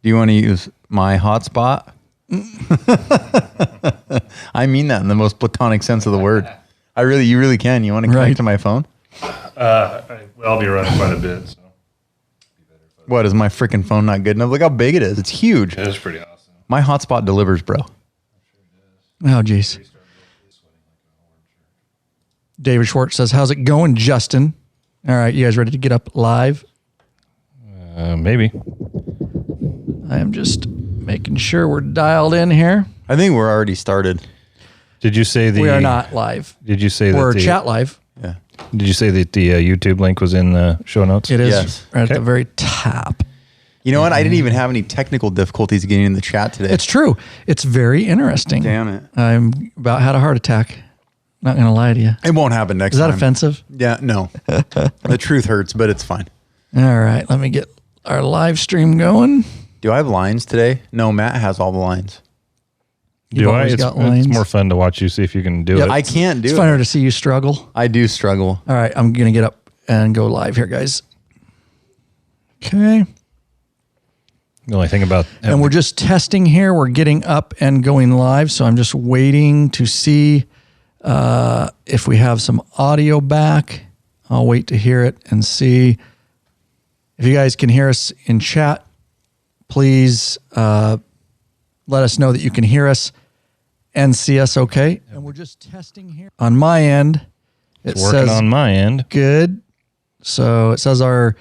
Do you want to use my hotspot? I mean that in the most platonic sense of the word. You really can. You want to connect to my phone? I'll be running quite a bit. So. What, is my freaking phone not good enough? Look how big it is. It's huge. It is pretty awesome. My hotspot delivers, bro. Oh, geez. David Schwartz says, how's it going, Justin? All right, you guys ready to get up live? Maybe. I am just making sure we're dialed in here. I think we're already started. Did you say We are not live. Did you say we're that chat live? Yeah. Did you say that the YouTube link was in the show notes? It is Yes. right at the very top. You know what? I didn't even have any technical difficulties getting in the chat today. It's true. It's very interesting. Damn it. I'm about had a heart attack. Not going to lie to you. It won't happen next time. Is that offensive? Yeah, no. The truth hurts, but it's fine. All right. Let me get our live stream going. Do I have lines today? No, Matt has all the lines. You've always got lines. It's more fun to watch you see if you can do it. I can't do It's it. funner to see you struggle. I do struggle. All right. I'm going to get up and go live here, guys. Okay. The only thing about... And we're just testing here. We're getting up and going live. So I'm just waiting to see if we have some audio back. I'll wait to hear it and see. If you guys can hear us in chat, please let us know that you can hear us and see us okay. And we're just testing here. On my end, it's working on my end. Good. So it says our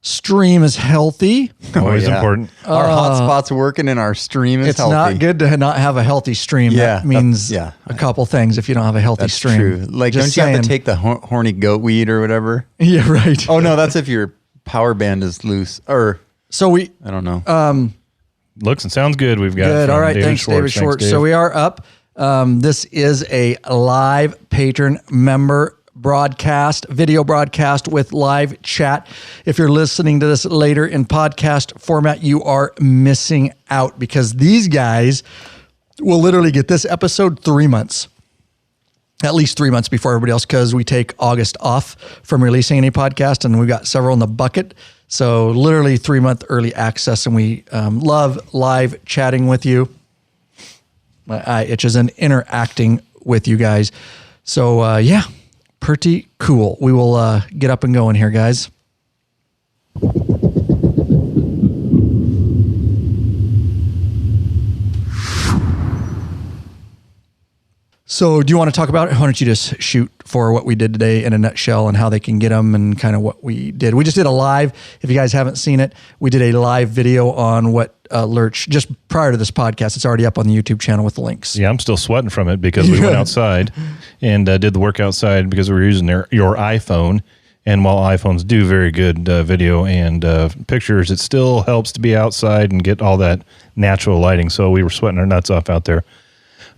stream is healthy. Always important. Our hotspot's working and our stream is healthy. It's not good to not have a healthy stream. Yeah, that means a couple things if you don't have a healthy That's stream. true. Like, Just don't you have to take the horny goat weed or whatever? Yeah, right. Oh, no, that's if your power band is loose. Or, so I don't know. Looks and sounds good. We've got good. All right. Thanks, David Schwartz. So we are up. This is a live patron member broadcast, video broadcast with live chat. If you're listening to this later in podcast format, you are missing out because these guys will literally get this episode 3 months. At least 3 months before everybody else, because we take August off from releasing any podcast, and we've got several in the bucket. So literally 3 month early access, and we love live chatting with you. My eye itches and interacting with you guys. So yeah, pretty cool. We will get up and going here, guys. So do you want to talk about it? Why don't you just shoot for what we did today in a nutshell and how they can get them and kind of what we did. We just did a live. If you guys haven't seen it, we did a live video on what Lurch, just prior to this podcast. It's already up on the YouTube channel with the links. Yeah, I'm still sweating from it because we went outside and did the work outside because we were using your iPhone. And while iPhones do very good video and pictures, it still helps to be outside and get all that natural lighting. So we were sweating our nuts off out there.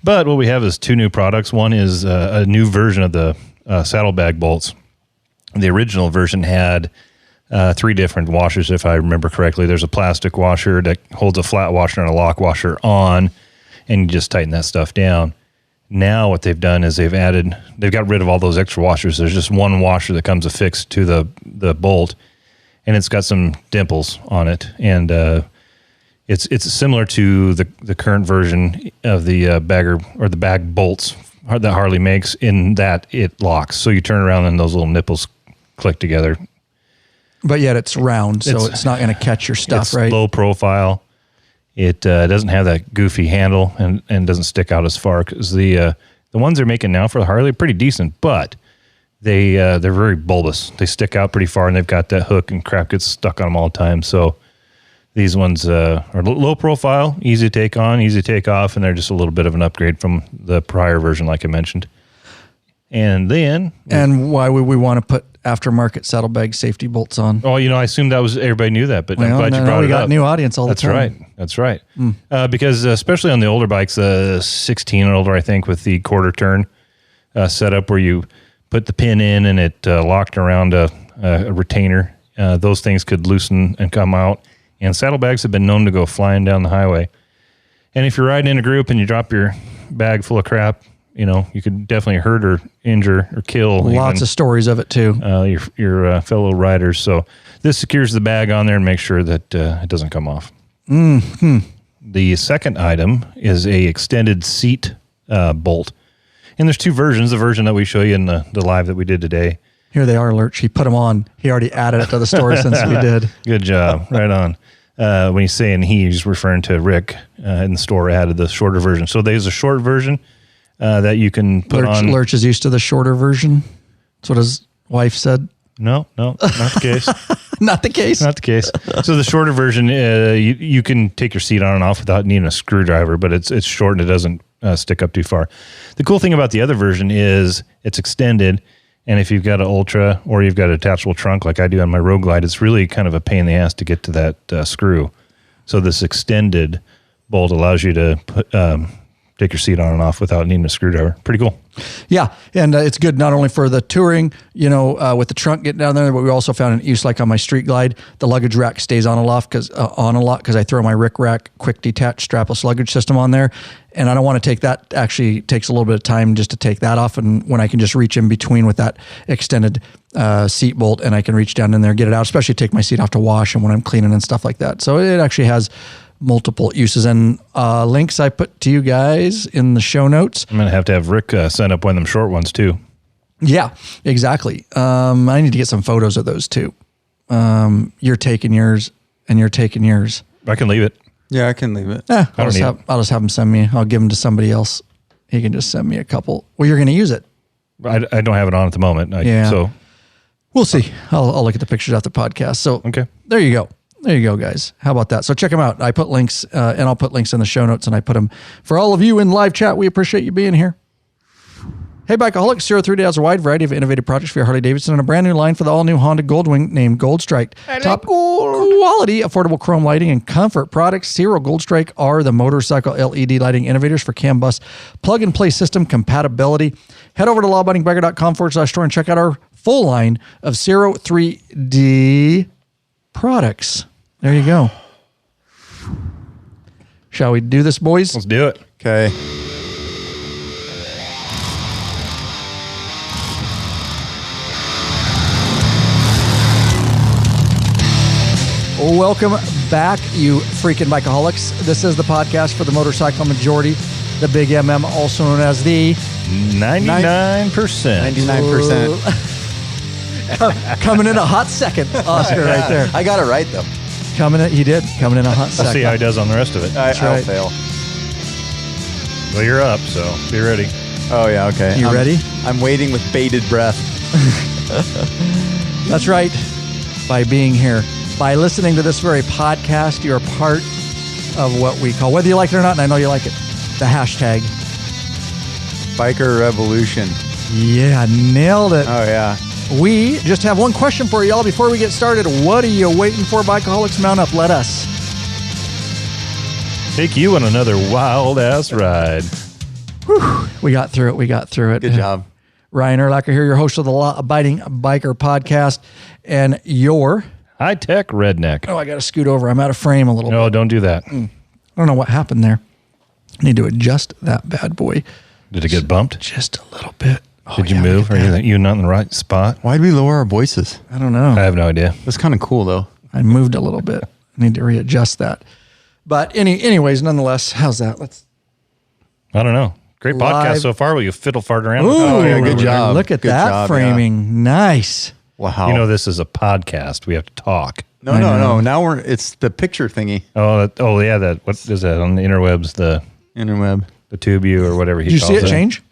But what we have is two new products. One is a new version of the saddlebag bolts. The original version had 3 different washers, if I remember correctly. There's a plastic washer that holds a flat washer and a lock washer on, and you just tighten that stuff down. Now what they've done is they've got rid of all those extra washers. There's just one washer that comes affixed to the bolt, and it's got some dimples on it. And it's similar to the current version of the bagger or the bag bolts that Harley makes, in that it locks. So you turn around and those little nipples click together. But yet it's round, so it's not going to catch your stuff, it's right? Low profile. It doesn't have that goofy handle and doesn't stick out as far, because the ones they're making now for the Harley are pretty decent, but they're very bulbous. They stick out pretty far, and they've got that hook and crap gets stuck on them all the time. So these ones are low profile, easy to take on, easy to take off, and they're just a little bit of an upgrade from the prior version, like I mentioned. And then... And why would we want to put aftermarket saddlebag safety bolts on? Oh, I assumed that was everybody knew that, but I'm glad you brought it up. We got new audience all the time. That's right. Because especially on the older bikes, 16 and older, I think, with the quarter turn setup where you put the pin in and it locked around a retainer, those things could loosen and come out. And saddlebags have been known to go flying down the highway. And if you're riding in a group and you drop your bag full of crap, you could definitely hurt or injure or kill. Lots of stories of it too. Your fellow riders. So this secures the bag on there and makes sure that it doesn't come off. Mm-hmm. The second item is a extended seat bolt. And there's two versions. The version that we show you in the live that we did today. Here they are, Lurch. He put them on. He already added it to the story since we did. Good job. Right on. When he's saying he's referring to Rick in the store added the shorter version. So there's a short version that you can put on. Lurch is used to the shorter version. That's what his wife said. No, not the case. Not the case. Not the case. So the shorter version, you can take your seat on and off without needing a screwdriver, but it's short and it doesn't stick up too far. The cool thing about the other version is it's extended, and if you've got an Ultra or you've got an attachable trunk like I do on my Road Glide, it's really kind of a pain in the ass to get to that screw. So this extended bolt allows you to take your seat on and off without needing a screwdriver. Pretty cool. Yeah, and it's good not only for the touring, with the trunk getting down there, but we also found an use like on my Street Glide. The luggage rack stays on a lot because I throw my Rick Rack quick detach strapless luggage system on there, and I don't want to take that. Actually, takes a little bit of time just to take that off, and when I can just reach in between with that extended seat bolt, and I can reach down in there, get it out, especially take my seat off to wash and when I'm cleaning and stuff like that. So it actually has multiple uses, and links I put to you guys in the show notes. I'm going to have Rick send up one of them short ones too. Yeah, exactly. I need to get some photos of those too. You're taking yours and you're taking yours. I can leave it. Yeah, I can leave it. I'll just have him send me. I'll give them to somebody else. He can just send me a couple. Well, you're going to use it. I don't have it on at the moment. So we'll see. I'll look at the pictures after the podcast. So okay, there you go. There you go, guys. How about that? So check them out. I put links, and I'll put links in the show notes, and I put them for all of you in live chat. We appreciate you being here. Hey, Bikeaholics, 03 has a wide variety of innovative projects for your Harley-Davidson and a brand new line for the all-new Honda Goldwing named Gold Strike. Top quality, affordable chrome lighting and comfort products. Zero Gold Strike are the motorcycle LED lighting innovators for CAN bus plug-and-play system compatibility. Head over to lawabidingbiker.com/store and check out our full line of 03D products. There you go. Shall we do this, boys? Let's do it. Okay. Welcome back, you freaking bikeaholics. This is the podcast for the motorcycle majority, the Big MM, also known as the 99%. 99%. Coming in a hot second, Oscar, right there. I got it right, though. He did. Coming in a hot second. We'll see how he does on the rest of it. I'll fail. Well, you're up, so be ready. Oh, yeah, okay. You ready? I'm waiting with bated breath. That's right. By being here. By listening to this very podcast, you're part of what we call, whether you like it or not, and I know you like it, the hashtag. Biker Revolution. Yeah, nailed it. Oh, yeah. We just have one question for y'all before we get started. What are you waiting for, Bikeaholics? Mount up. Let us take you on another wild-ass ride. Whew. We got through it. Good job. Ryan Erlacher here, your host of the Law Abiding Biker podcast, and your high-tech redneck. Oh, I got to scoot over. I'm out of frame a little bit. No, don't do that. I don't know what happened there. I need to adjust that bad boy. Did it get bumped? Just a little bit. Did you move? Are you not in the right spot? Why'd we lower our voices? I don't know. I have no idea. That's kind of cool, though. I moved a little bit. I need to readjust that. But anyways, nonetheless, how's that? I don't know. Great podcast so far. Will you fiddle fart around? Oh, yeah, good job. Look at that framing. Yeah. Nice. Wow. You know, this is a podcast. We have to talk. No. Now it's the picture thingy. Oh, yeah. What is that on the interwebs? The interweb, the tube you or whatever he calls it. Did you see it change?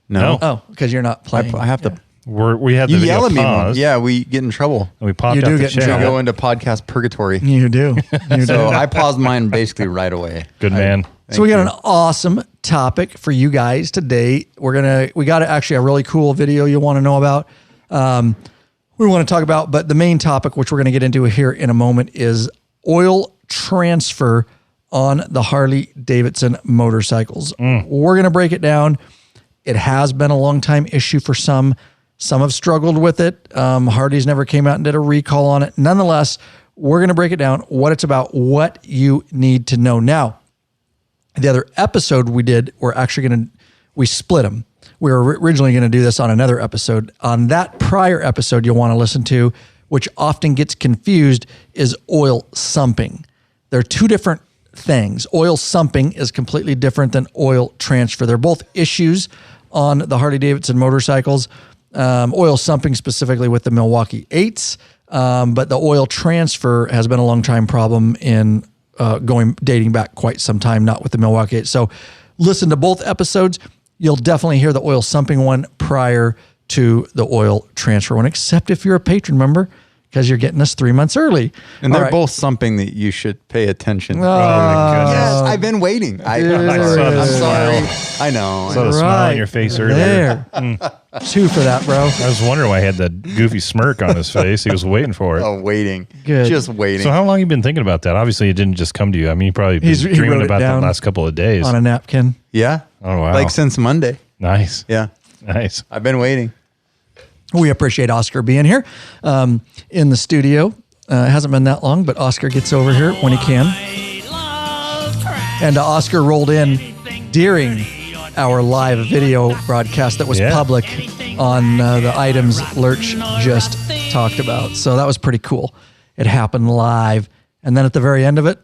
No. Oh, because you're not playing. I have to. We have the you video yell at me. paused. Yeah, we get in trouble. And we popped you out do the get in channel. trouble. We go into podcast purgatory. You do. So I paused mine basically right away. Good man. So we got an awesome topic for you guys today. We got actually a really cool video you want to know about. We want to talk about, but the main topic, which we're going to get into here in a moment, is oil transfer on the Harley-Davidson motorcycles. We're going to break it down. It has been a long time issue for some. Some have struggled with it. Harley's never came out and did a recall on it. Nonetheless, we're going to break it down, what it's about, what you need to know. Now, the other episode we did, we split them. We were originally going to do this on another episode. On that prior episode you'll want to listen to, which often gets confused, is oil sumping. they're two different things. Oil sumping is completely different than oil transfer. They're both issues on the Harley-Davidson motorcycles. Oil sumping specifically with the Milwaukee-Eights, but the oil transfer has been a long time problem in dating back quite some time, not with the Milwaukee-Eight. So listen to both episodes. You'll definitely hear the oil sumping one prior to the oil transfer one, except if you're a patron member, because you're getting us 3 months early. And they're both something that you should pay attention. Oh my goodness. Yes, I've been waiting. I'm sorry. I know. Saw the smile on your face earlier. Two for that, bro. I was wondering why he had that goofy smirk on his face. He was waiting for it. Oh, waiting. Good. Just waiting. So how long have you been thinking about that? Obviously, it didn't just come to you. I mean, you probably been dreaming about that the last couple of days. On a napkin. Yeah. Oh, wow. Like since Monday. Nice. Yeah. Nice. I've been waiting. We appreciate Oscar being here in the studio. It hasn't been that long, but Oscar gets over here when he can. And Oscar rolled in during our live video broadcast that was public on the items Lurch just talked about. So that was pretty cool. It happened live. And then at the very end of it,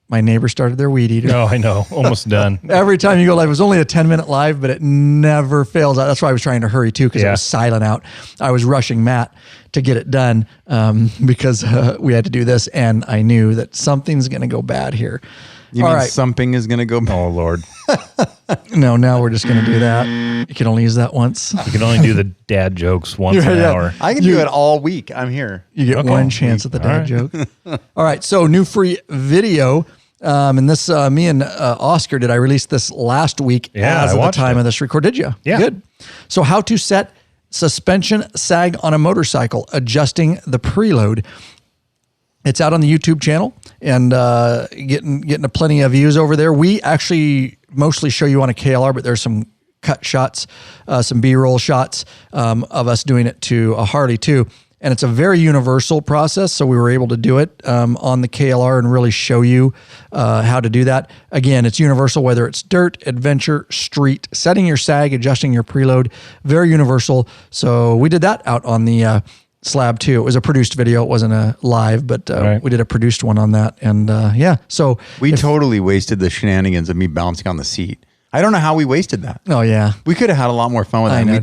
my neighbor started their weed eater. Oh, I know. Almost done. Every time you go live, it was only a 10-minute live, but it never fails. That's why I was trying to hurry too, because it was silent out. I was rushing Matt to get it done because we had to do this, and I knew that something's going to go bad here. You mean something is going to go bad? Oh, Lord. No, now we're just going to do that. You can only use that once. You can only do the dad jokes once an hour. I can do it all week. I'm here. You get one chance at the dad joke. All right, so new free video. And this, me and Oscar I released this last week as of the time of this record. Did you? Yeah. Good. So how to set suspension sag on a motorcycle, adjusting the preload. It's out on the YouTube channel and getting plenty of views over there. We actually mostly show you on a KLR, but there's some cut shots, some B-roll shots of us doing it to a Harley too. And it's a very universal process, so we were able to do it on the KLR and really show you how to do that. Again, it's universal, whether it's dirt, adventure, street, setting your sag, adjusting your preload, very universal. So we did that out on the LAB-2. It was a produced video. It wasn't a live, but we did a produced one on that. And so we totally wasted the shenanigans of me bouncing on the seat. I don't know how we wasted that. Oh, yeah. We could have had a lot more fun with that. I know,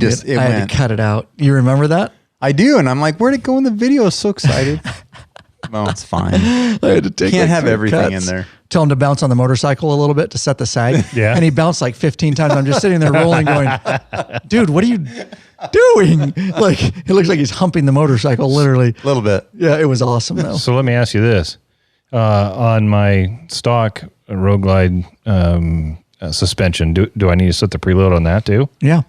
I had to cut it out. You remember that? I do, and I'm like, where'd it go in the video? I was so excited. Well, it's fine. I had to take Can't have everything in there. Tell him to bounce on the motorcycle a little bit to set the sag. Yeah. And he bounced like 15 times. I'm just sitting there rolling going, dude, what are you doing? Like, it looks like he's humping the motorcycle, literally. A little bit. Yeah, it was awesome, though. So let me ask you this. On my stock Road Glide suspension, do I need to set the preload on that too? Yeah.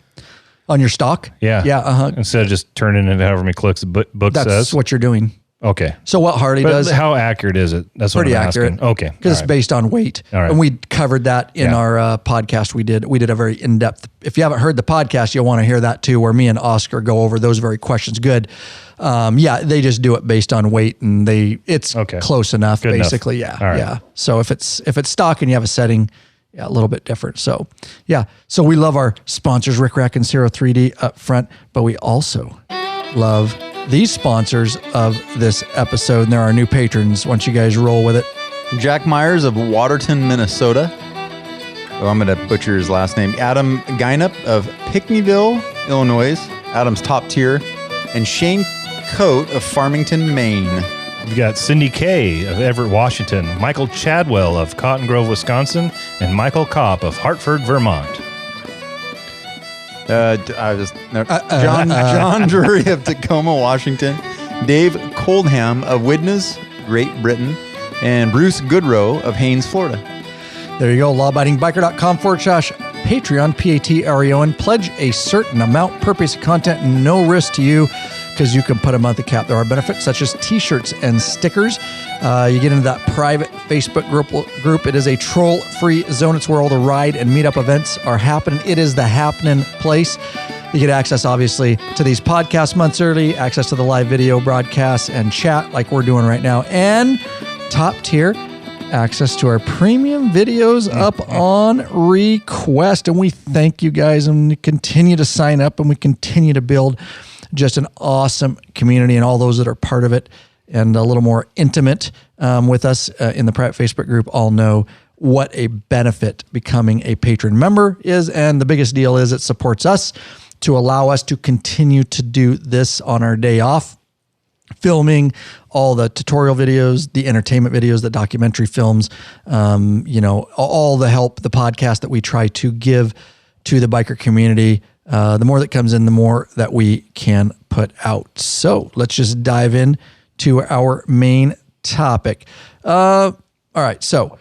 On your stock? Yeah. Yeah. Instead of just turning it however many clicks the book says? That's what you're doing. Okay. So what Harley does? How accurate is it? That's pretty what I'm accurate. asking. Okay. Because it's based on weight. All right. And we covered that in our podcast. We did a very in-depth. If you haven't heard the podcast, you'll want to hear that too, where me and Oscar go over those very questions. Good. They just do it based on weight, and it's close enough, Good basically. enough. Yeah. All right. Yeah. So if it's stock and you have a setting, a little bit different. So, So we love our sponsors, Rick Rack and Zero 3D up front, but we also love these sponsors of this episode, and there are new patrons. Once you guys roll with it. Jack Myers of Waterton, Minnesota. Oh, I'm going to butcher his last name. Adam Geinup of Pickneyville, Illinois. Adam's top tier. And Shane Coate of Farmington, Maine. We've got Cindy Kay of Everett, Washington, Michael Chadwell of Cotton Grove, Wisconsin, and Michael Kopp of Hartford, Vermont. John Drury of Tacoma, Washington, Dave Coldham of Widnes, Great Britain, and Bruce Goodrow of Haines, Florida. There you go, lawabidingbike.com/Patreon, Patreon. Pledge a certain amount per piece of content, no risk to you, because you can put a monthly cap. There are benefits such as t-shirts and stickers. You get into that private Facebook group. It is a troll-free zone. It's where all the ride and meetup events are happening. It is the happening place. You get access, obviously, to these podcasts months early, access to the live video broadcasts and chat like we're doing right now, and top tier access to our premium videos up on request. And we thank you guys, and we continue to sign up, and we continue to build just an awesome community, and all those that are part of it. and a little more intimate with us in the private Facebook group all know what a benefit becoming a patron member is. And the biggest deal is it supports us to allow us to continue to do this on our day off, filming all the tutorial videos, the entertainment videos, the documentary films, all the help, the podcast that we try to give to the biker community. The more that comes in, the more that we can put out. So let's just dive in to our main topic. All right. So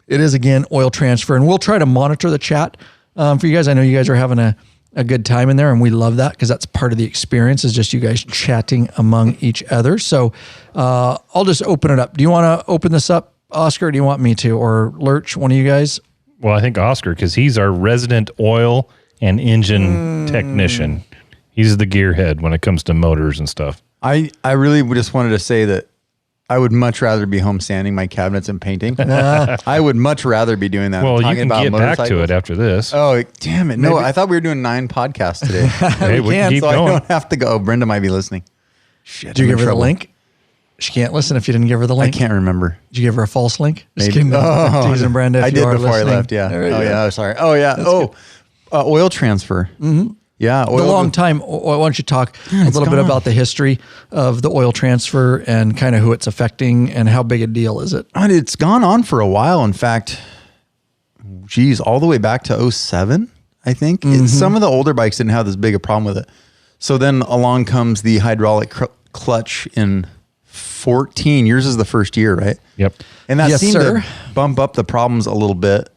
it is, again, oil transfer, and we'll try to monitor the chat for you guys. I know you guys are having a good time in there, and we love that because that's part of the experience, is just you guys chatting among each other. So I'll just open it up. Do you want to open this up, Oscar? Or do you want me to, or Lurch, one of you guys? Well, I think Oscar, because he's our resident oil and engine technician. He's the gearhead when it comes to motors and stuff. I really just wanted to say that I would much rather be home sanding my cabinets and painting. I would much rather be doing that. Well, you can get back to it after this. Oh, damn it. No, I thought we were doing 9 podcasts today. Hey, we can keep so going. I don't have to go. Oh, Brenda might be listening. Shit. Did you give her the link? She can't listen if you didn't give her the link. I can't remember. Did you give her a false link? Maybe. Just kidding. Teasing Brenda if I you did are before listening. I left, yeah. There you Oh, go. yeah. Sorry. Oh, yeah. Oil transfer. Mm-hmm. Yeah. The long time. Why don't you talk a little bit about the history of the oil transfer and kind of who it's affecting and how big a deal is it? It's gone on for a while. In fact, all the way back to 2007, I think. Some of the older bikes didn't have this big a problem with it. So then along comes the hydraulic clutch in 14. Yours is the first year, right? Yep. And that Yes, seemed sir. to bump up the problems a little bit,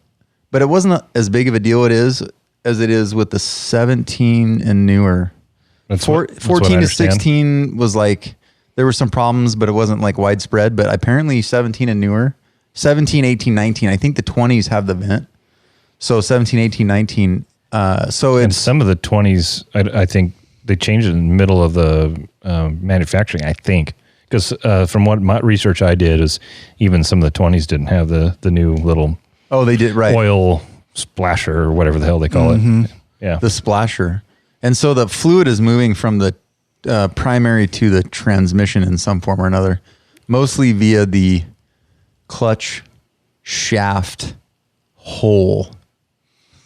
but it wasn't as big of a deal as it is with the 17 and newer. That's 14 what I to understand. 16 was like, there were some problems, but it wasn't like widespread. But apparently 17 and newer, 17, 18, 19, I think the 20s have the vent. So 17, 18, 19. So And it's, some of the 20s, I think they changed it in the middle of the manufacturing, I think. Because from what my research I did is even some of the 20s didn't have the new little they did, right. oil splasher or whatever the hell they call it. Yeah. The splasher. And so the fluid is moving from the primary to the transmission in some form or another, mostly via the clutch shaft hole.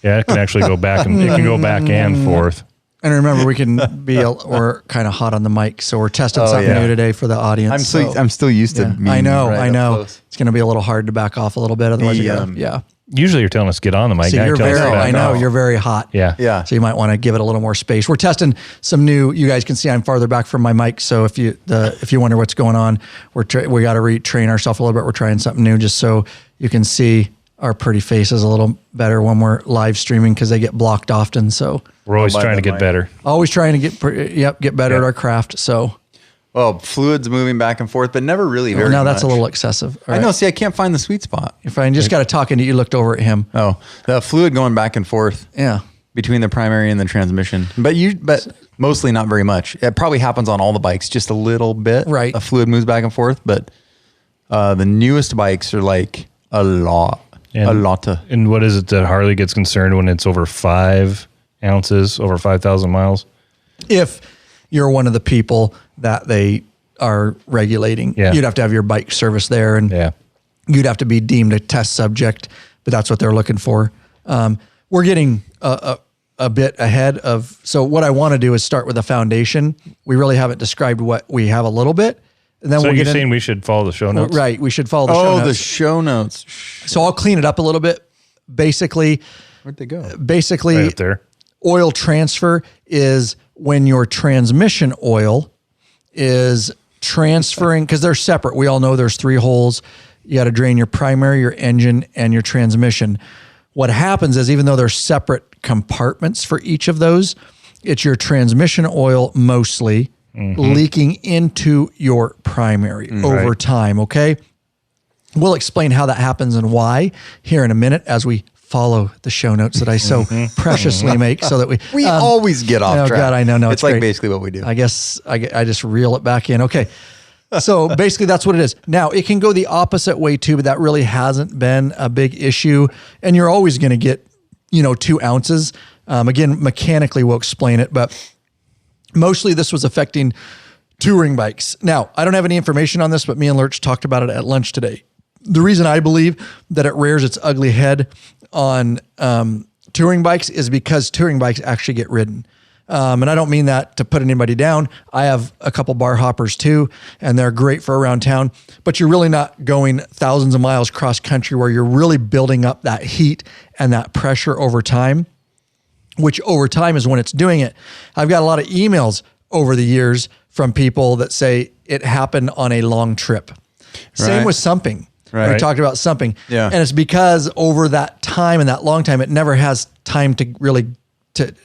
Yeah, it can actually go back and it can go back and forth. And remember, we can we're kind of hot on the mic, so we're testing something new today for the audience. I'm still used to being I know. right up close. It's going to be a little hard to back off a little bit. Otherwise, Usually you're telling us to get on the mic. So now you're telling us to very, back I know, off. you're very hot. Yeah. Yeah. So you might want to give it a little more space. We're testing some new, you guys can see I'm farther back from my mic. So if you wonder what's going on, we got to retrain ourselves a little bit. We're trying something new just so you can see our pretty faces a little better when we're live streaming because they get blocked often. So We're always trying to get better. always trying to get better at our craft. So Well, fluid's moving back and forth, but never really very now that's much. a little excessive. All I right. know. See, I can't find the sweet spot. You're fine. Just got to talk into you. Looked over at him. Oh, the fluid going back and forth. Yeah. Between the primary and the transmission, but mostly not very much. It probably happens on all the bikes, just a little bit. Right. A fluid moves back and forth, but the newest bikes are like a lot. And what is it that Harley gets concerned when it's over 5 ounces, over 5,000 miles? If you're one of the people that they are regulating, you'd have to have your bike serviced there, and you'd have to be deemed a test subject. But that's what they're looking for. We're getting a bit ahead of. So what I want to do is start with a foundation. We really haven't described what we have a little bit. And then So we'll you're get saying we should follow the show notes? Right. We should follow the show notes. the show notes. So I'll clean it up a little bit. Basically, Where'd they go? Basically, Right up there. Oil transfer is when your transmission oil is transferring, because they're separate. We all know there's 3 holes. You got to drain your primary, your engine, and your transmission. What happens is, even though there's separate compartments for each of those, it's your transmission oil mostly leaking into your primary over time, okay? We'll explain how that happens and why here in a minute as we follow the show notes that I so preciously make so that we always get off track. God, I know. No, it's like great. basically what we do. I guess I just reel it back in. Okay. So basically that's what it is. Now it can go the opposite way too, but that really hasn't been a big issue. And you're always going to get, 2 ounces. Again, mechanically we'll explain it, but mostly this was affecting touring bikes. Now, I don't have any information on this, but me and Lurch talked about it at lunch today. The reason I believe that it rears its ugly head on touring bikes is because touring bikes actually get ridden. And I don't mean that to put anybody down. I have a couple bar hoppers too, and they're great for around town, but you're really not going thousands of miles cross country where you're really building up that heat and that pressure over time, which over time is when it's doing it. I've got a lot of emails over the years from people that say it happened on a long trip. Same with sumping. Right. We talked about sumping. Yeah. And it's because over that time and that long time, it never has time to really,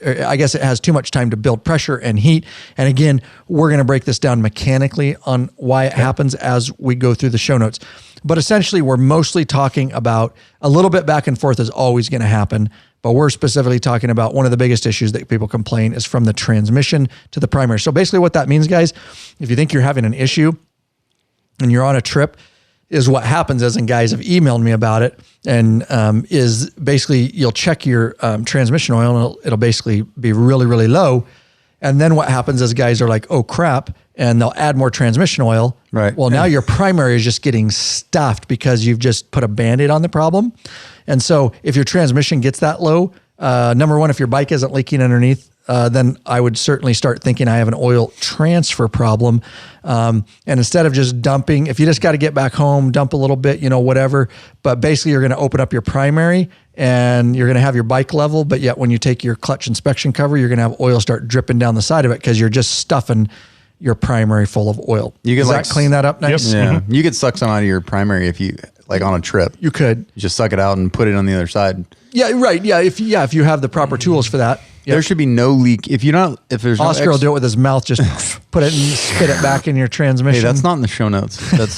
I guess it has too much time to build pressure and heat. And again, we're going to break this down mechanically on why it happens as we go through the show notes. But essentially, we're mostly talking about a little bit back and forth is always going to happen. But we're specifically talking about one of the biggest issues that people complain is from the transmission to the primary. So basically what that means, guys, if you think you're having an issue and you're on a trip, is what happens is, and guys have emailed me about it, and is basically you'll check your transmission oil and it'll basically be really, really low. And then what happens is guys are like, oh crap, and they'll add more transmission oil. Right. Well, now your primary is just getting stuffed because you've just put a Band-Aid on the problem. And so if your transmission gets that low, number one, if your bike isn't leaking underneath, then I would certainly start thinking I have an oil transfer problem. And instead of just dumping, if you just got to get back home, dump a little bit, whatever, but basically you're going to open up your primary and you're going to have your bike level. But yet when you take your clutch inspection cover, you're going to have oil start dripping down the side of it because you're just stuffing your primary full of oil. You could clean that up nice? Yep. Yeah. You could suck some out of your primary if you, like on a trip. You could. You just suck it out and put it on the other side. Yeah, right. Yeah, if you have the proper tools for that. Yep. There should be no leak. If there's Oscar will do it with his mouth, just put it and spit it back in your transmission. Hey, that's not in the show notes. That's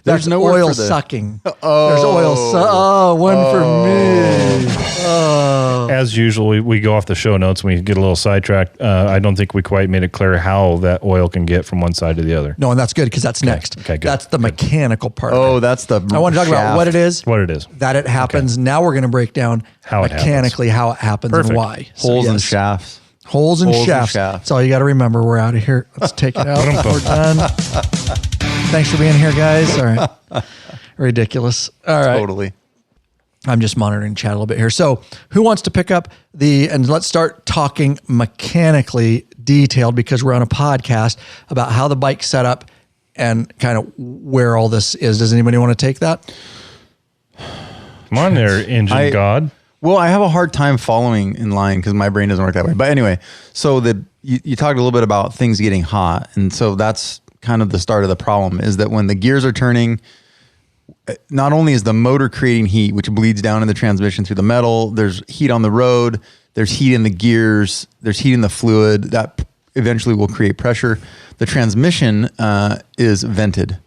there's no oil sucking. Oh, there's oil. One for me. Oh. As usual, we go off the show notes and we get a little sidetracked. I don't think we quite made it clear how that oil can get from one side to the other. No, and that's good because that's next. Okay, good. That's the mechanical part. Oh, that's the. I want to talk about what it is. That it happens. Okay. Now we're going to break down how it happens and why. Holes and shafts. Holes and shafts. That's all you got to remember. We're out of here. Let's take it out. We're done. Thanks for being here, guys. All right. Ridiculous. All right. Totally. I'm just monitoring chat a little bit here. So who wants to pick up and let's start talking mechanically detailed because we're on a podcast about how the bike's set up and kind of where all this is. Does anybody want to take that? Come on there, engine god. Well, I have a hard time following in line because my brain doesn't work that way. But anyway, so you talked a little bit about things getting hot. And so that's kind of the start of the problem is that when the gears are turning, not only is the motor creating heat, which bleeds down in the transmission through the metal, there's heat on the road, there's heat in the gears, there's heat in the fluid that eventually will create pressure. The transmission is vented,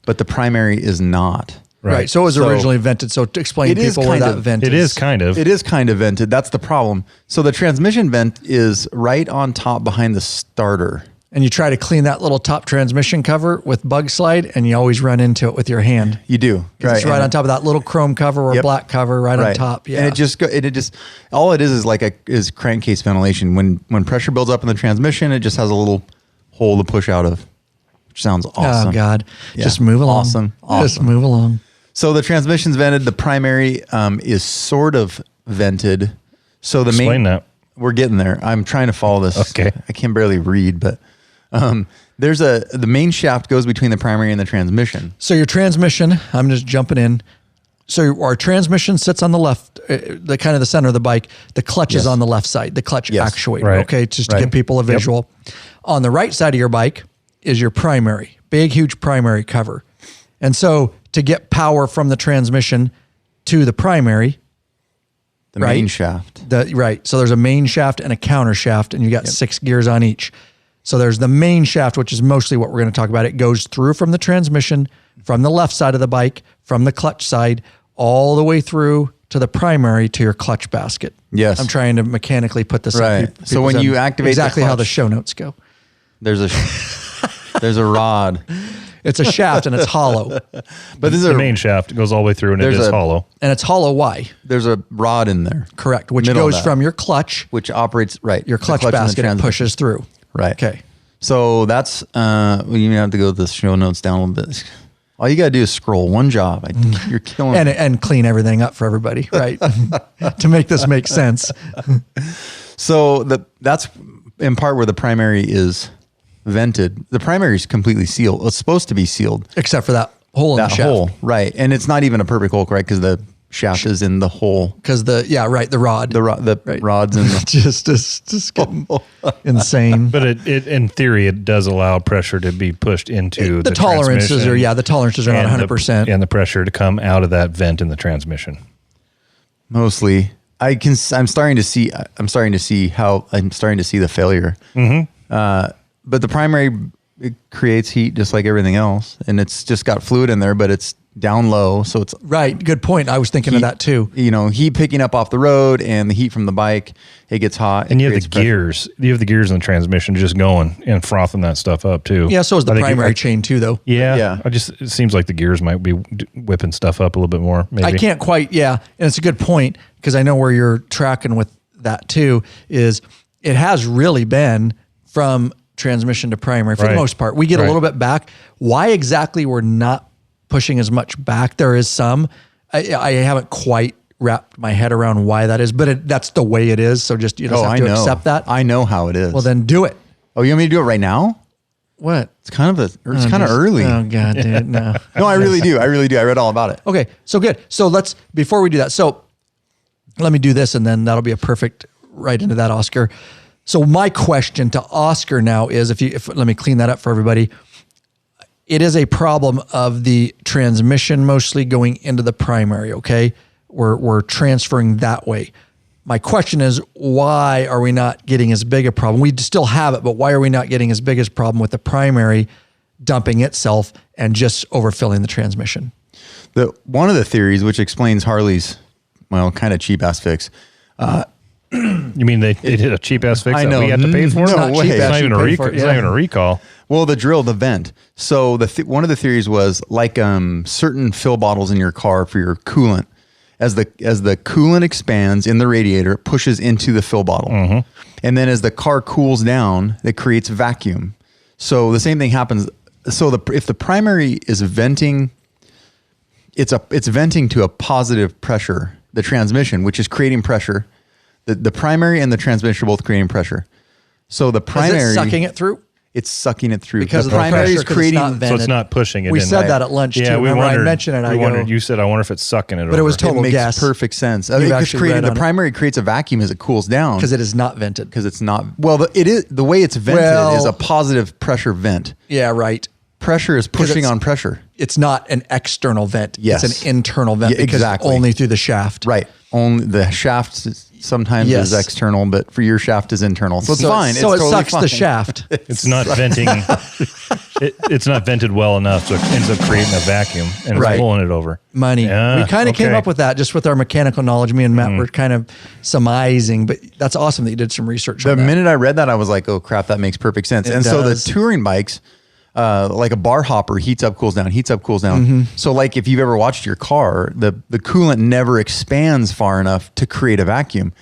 but the primary is not. Right. So it was originally vented. So to explain to people where that vent is. It is kind of. It is kind of vented. That's the problem. So the transmission vent is right on top behind the starter. And you try to clean that little top transmission cover with bug slide, and you always run into it with your hand. You do. Right. It's right on top of that little chrome cover or black cover right on top. Yeah. And it just all it is like is crankcase ventilation. When pressure builds up in the transmission, it just has a little hole to push out of, which sounds awesome. Oh God. Yeah. Just move along. Awesome. Just move along. So the transmission's vented. The primary is sort of vented. So Explain that. We're getting there. I'm trying to follow this. Okay. I can barely read, but the main shaft goes between the primary and the transmission. So your transmission, I'm just jumping in. So our transmission sits on the left, the kind of the center of the bike. The clutch is on the left side, the clutch actuator. Right. Okay. Just to give people a visual. Yep. On the right side of your bike is your primary, big, huge primary cover. And so to get power from the transmission to the primary, the main shaft. So there's a main shaft and a counter shaft, and you got 6 gears on each. So there's the main shaft, which is mostly what we're going to talk about. It goes through from the transmission, from the left side of the bike, from the clutch side, all the way through to the primary to your clutch basket. Yes. I'm trying to mechanically put this up. So when you activate exactly how the show notes go. There's a rod. It's a shaft and it's hollow. But this is the main shaft. It goes all the way through and it is hollow. And it's hollow. Why? There's a rod in there. Correct. Which goes from your clutch. Which operates, your clutch basket and pushes through. Right. Okay. So that's, you have to go to the show notes down a little bit. All you got to do is scroll. One job. You're killing it. And clean everything up for everybody, right? To make this make sense. So that's in part where the primary is vented. The primary is completely sealed. It's supposed to be sealed. Except for that hole in the shaft. Hole, right. And it's not even a perfect hole, right? Because the shaft is in the hole. Because the rod. The rod's in the... just getting insane. But it in theory, it does allow pressure to be pushed into the tolerances are, the tolerances are not 100%. And the pressure to come out of that vent in the transmission. Mostly. I'm starting to see the failure. But the primary, it creates heat just like everything else. And it's just got fluid in there, but it's down low. So it's right. Good point. I was thinking of that too. Heat picking up off the road and the heat from the bike, it gets hot. And you have the gears. You have the gears in the transmission just going and frothing that stuff up too. Yeah. So is the primary chain too, though. Yeah. It seems like the gears might be whipping stuff up a little bit more. Maybe. I can't quite. Yeah. And it's a good point because I know where you're tracking with that too, is it has really been from transmission to primary for the most part. We get a little bit back. Why exactly we're not pushing as much back? There is some. I haven't quite wrapped my head around why that is, but that's the way it is. So just have to accept that. I know how it is. Well, then do it. Oh, you want me to do it right now? What? It's kind of early. Oh God, dude, no. No, I really do. I read all about it. Okay, so good. So before we do that, so let me do this, and then that'll be a perfect right into that, Oscar. So my question to Oscar now is, if let me clean that up for everybody. It is a problem of the transmission mostly going into the primary, okay? We're transferring that way. My question is, why are we not getting as big a problem? We still have it, but why are we not getting as big a problem with the primary dumping itself and just overfilling the transmission? One of the theories, which explains Harley's, kind of cheap-ass fix. You mean they did a cheap-ass fix that we had to pay for? No way. It's not even a recall. Well, the vent. So one of the theories was like certain fill bottles in your car for your coolant. As the coolant expands in the radiator, it pushes into the fill bottle. And then as the car cools down, it creates vacuum. So the same thing happens. So if the primary is venting, it's venting to a positive pressure, the transmission, which is creating pressure. The primary and the transmission are both creating pressure. So the primary... Is it sucking it through? It's sucking it through. Because the primary is creating... So it's not pushing it. We said that at lunch too. Remember I mentioned it. You said, I wonder if it's sucking it over. But it was total guess. It makes perfect sense. The primary creates a vacuum as it cools down. Because it is not vented. Because it's not... Well, the way it's vented is a positive pressure vent. Yeah, right. Pressure is pushing on pressure. It's not an external vent. Yes. It's an internal vent because only through the shaft. Right. Only the shaft sometimes is external, but for your shaft is internal. So it's fine. So it sucks the shaft. It's not venting. It's not vented well enough, so it ends up creating a vacuum and it's pulling it over. Money. We kind of came up with that just with our mechanical knowledge. Me and Matt were kind of surmising, but that's awesome that you did some research on that. The minute I read that, I was like, oh crap, that makes perfect sense. So the touring bikes, like a bar hopper, heats up, cools down, heats up, cools down. So like if you've ever watched your car, the coolant never expands far enough to create a vacuum.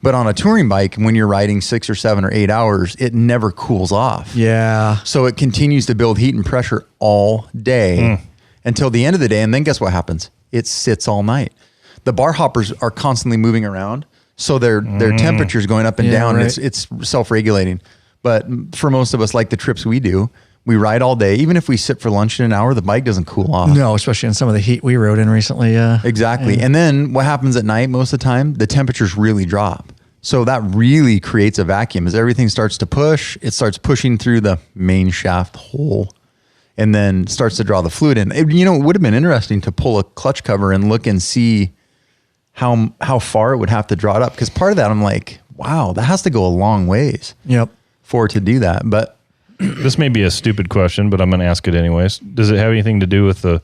But on a touring bike, when you're riding 6 or 7 or 8 hours, it never cools off. Yeah. So it continues to build heat and pressure all day until the end of the day. And then guess what happens? It sits all night. The bar hoppers are constantly moving around. So their temperature's going up and down. And it's self-regulating. But for most of us, like the trips we do, we ride all day. Even if we sit for lunch in an hour, the bike doesn't cool off. No, especially in some of the heat we rode in recently. Exactly. Yeah. And then what happens at night most of the time, the temperatures really drop. So that really creates a vacuum. As everything starts to push, it starts pushing through the main shaft hole and then starts to draw the fluid in. It would have been interesting to pull a clutch cover and look and see how far it would have to draw it up. Because part of that, I'm like, wow, that has to go a long ways for it to do that. But this may be a stupid question, but I'm going to ask it anyways. Does it have anything to do with the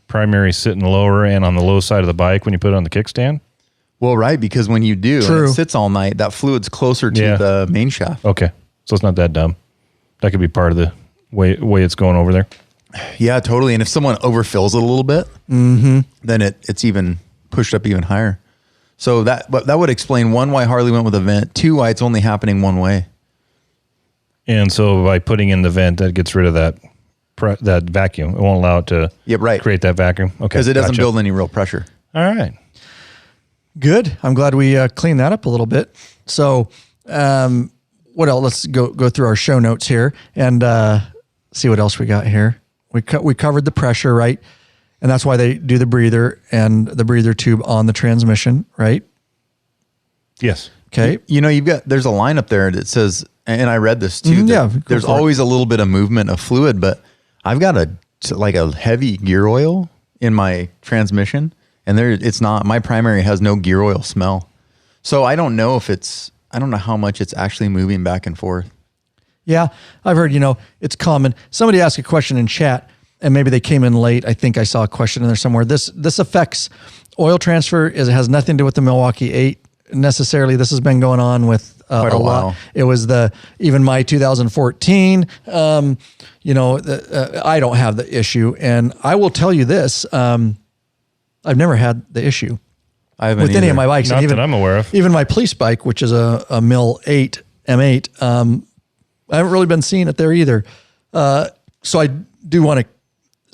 primary sitting lower and on the low side of the bike when you put it on the kickstand? Well, right, because when you do, and it sits all night, that fluid's closer to the main shaft. Okay, so it's not that dumb. That could be part of the way it's going over there. Yeah, totally. And if someone overfills it a little bit, then it's even pushed up even higher. So that would explain, 1, why Harley went with a vent, 2, why it's only happening one way. And so by putting in the vent, that gets rid of that vacuum. It won't allow it to create that vacuum. Okay, because it doesn't build any real pressure. All right. Good. I'm glad we cleaned that up a little bit. So what else? Let's go through our show notes here and see what else we got here. We covered the pressure, right? And that's why they do the breather and the breather tube on the transmission, right? Yes. Okay. There's a line up there that says, and I read this too. There's always a little bit of movement of fluid, but I've got a heavy gear oil in my transmission, and it's not, my primary has no gear oil smell. So I don't know how much it's actually moving back and forth. Yeah. I've heard, it's common. Somebody asked a question in chat and maybe they came in late. I think I saw a question in there somewhere. This affects oil transfer. It has nothing to do with the Milwaukee-Eight necessarily. This has been going on with quite a while. lot. It was even my 2014. I don't have the issue, and I will tell you this: I've never had the issue. I haven't with any of my bikes. Not even, that I'm aware of. Even my police bike, which is a Mil 8 M8. I haven't really been seeing it there either. So I do want to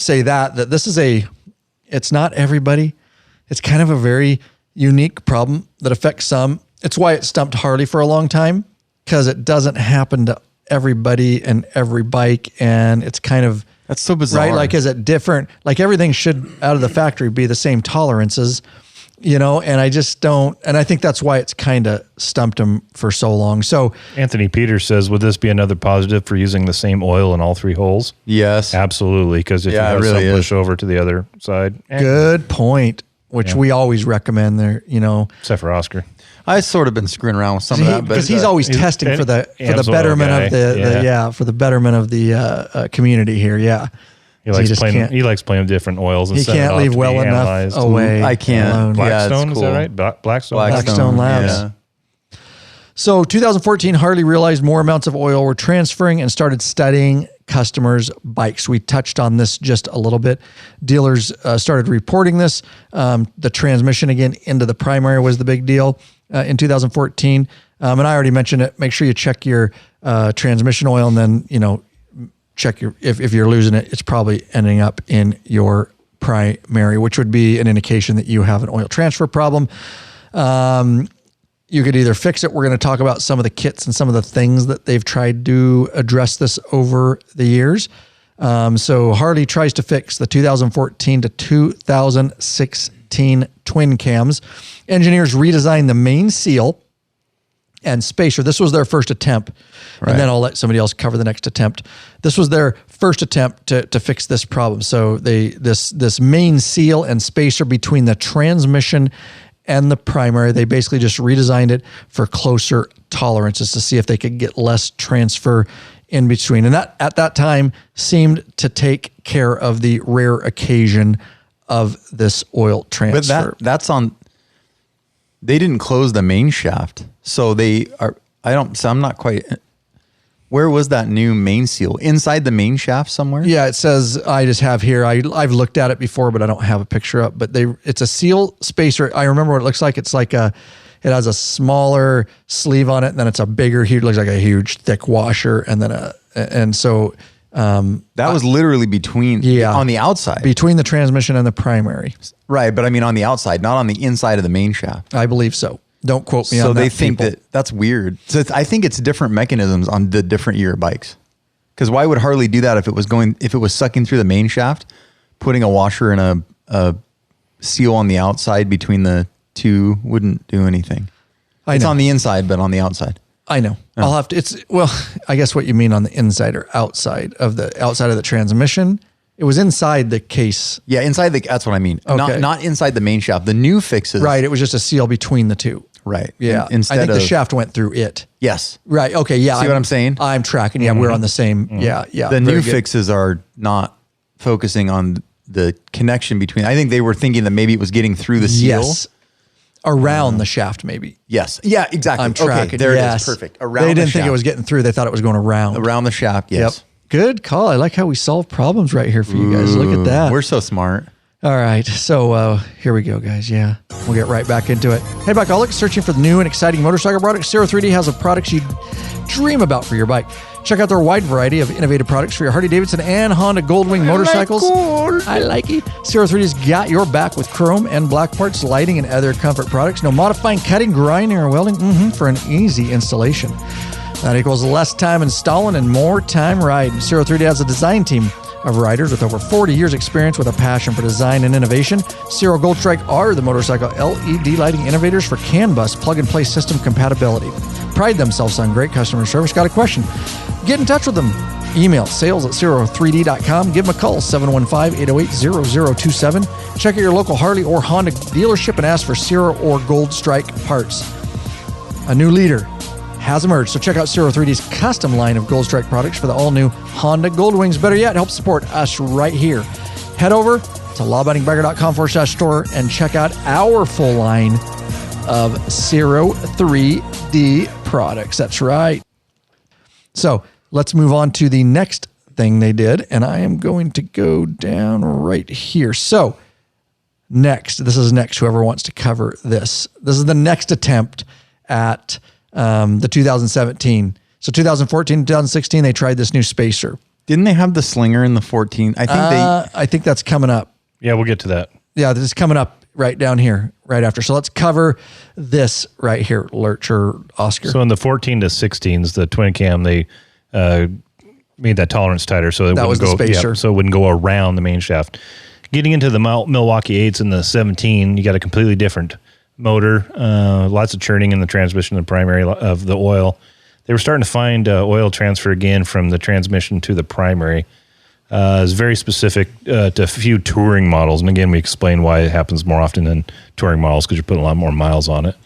say that this is it's not everybody. It's kind of a very unique problem that affects some. It's why it stumped Harley for a long time, because it doesn't happen to everybody and every bike. And it's kind of, that's so bizarre, right? Like, is it different? Like everything should out of the factory be the same tolerances, and I just don't. And I think that's why it's kind of stumped them for so long. So Anthony Peters says, would this be another positive for using the same oil in all three holes? Yes, absolutely. Because if you have some push over to the other side. Good point. Which we always recommend there, Except for Oscar. I've sort of been screwing around with some of that, because he's always testing for the betterment of the betterment of the community here. Yeah, he likes playing with different oils. And he can't leave well enough away. I can't. Blackstone, cool. Is that right? Blackstone Labs. Yeah. So 2014, Harley realized more amounts of oil were transferring and started studying customers' bikes. We touched on this just a little bit. Dealers started reporting this. The transmission again into the primary was the big deal in 2014. And I already mentioned it. Make sure you check your transmission oil, and then check if you're losing it, it's probably ending up in your primary, which would be an indication that you have an oil transfer problem. You could either fix it. We're going to talk about some of the kits and some of the things that they've tried to address this over the years. So Harley tries to fix the 2014 to 2016 twin cams. Engineers redesigned the main seal and spacer. This was their first attempt. Right. And then I'll let somebody else cover the next attempt. This was their first attempt to fix this problem. So this main seal and spacer between the transmission and the primary, they basically just redesigned it for closer tolerances to see if they could get less transfer in between. And that at that time seemed to take care of the rare occasion of this oil transfer. But they didn't close the main shaft. So I'm not quite, where was that new main seal? Inside the main shaft somewhere? Yeah, it says, I just have here, I've looked at it before, but I don't have a picture up, but it's a seal spacer. I remember what it looks like. It's like it has a smaller sleeve on it, and then it's a bigger, huge, looks like a huge thick washer. And then that was literally on the outside. Between the transmission and the primary. Right. But I mean, on the outside, not on the inside of the main shaft. I believe so. Don't quote me on that. So they think that's weird. So I think it's different mechanisms on the different year bikes. Because why would Harley do that if it was sucking through the main shaft, putting a washer and a seal on the outside between the two wouldn't do anything. It's on the inside, but on the outside. I know. Oh. I'll have to. I guess what you mean on the inside or outside of the transmission. It was inside the case. Yeah, that's what I mean. Okay. Not inside the main shaft. The new fixes. Right. It was just a seal between the two. Right. Yeah. I think the shaft went through it. Yes. Right. Okay. Yeah. See what I'm saying? I'm tracking. Yeah. Mm-hmm. We're on the same. Mm-hmm. Yeah. Yeah. The new fixes are not focusing on the connection between. I think they were thinking that maybe it was getting through the seal. Yes. Around the shaft, maybe. Yes. Yeah, exactly. I'm tracking. Okay, there it is. Perfect. Around they didn't think it was getting through. They thought it was going around. Around the shaft, yes. Yep. Good call. I like how we solve problems right here for you guys. Look at that. We're so smart. All right. So here we go, guys. Yeah. We'll get right back into it. Hey, Buck, I'll look searching for the new and exciting motorcycle products. Zero 3D has the products you dream about for your bike. Check out their wide variety of innovative products for your Harley-Davidson and Honda Goldwing motorcycles. I like it. Zero 3D's got your back with chrome and black parts, lighting, and other comfort products. No modifying, cutting, grinding, or welding for an easy installation. That equals less time installing and more time riding. Zero 3D has a design team of riders with over 40 years experience with a passion for design and innovation. Zero Gold Strike are the motorcycle LED lighting innovators for CAN bus plug-and-play system compatibility. Pride themselves on great customer service. Got a question? Get in touch with them. Email sales@zero3d.com. Give them a call, 715-808-0027. Check out your local Harley or Honda dealership and ask for Zero or Gold Strike parts. A new leader has emerged, so check out Zero 3D's custom line of Gold Strike products for the all-new Honda Goldwings. Better yet, help support us right here. Head over to lawabidingbiker.com/store and check out our full line of Zero 3D products. That's right. So let's move on to the next thing they did, and I am going to go down right here. So this is next, whoever wants to cover this. This is the next attempt at the 2017. So 2014, 2016, they tried this new spacer. Didn't they have the slinger in the 14? I think that's coming up. Yeah, we'll get to that. Yeah, this is coming up right down here, right after. So let's cover this right here, Lurch or Oscar. So in the 14 to 16s, the twin cam, they made that tolerance tighter, so that was the spacer. Yeah, so it wouldn't go around the main shaft. Getting into the Milwaukee-Eights in the 17, you got a completely different motor, lots of churning in the transmission, the primary of the oil. They were starting to find oil transfer again from the transmission to the primary. It's very specific to a few touring models. And again, we explain why it happens more often than touring models because you're putting a lot more miles on it.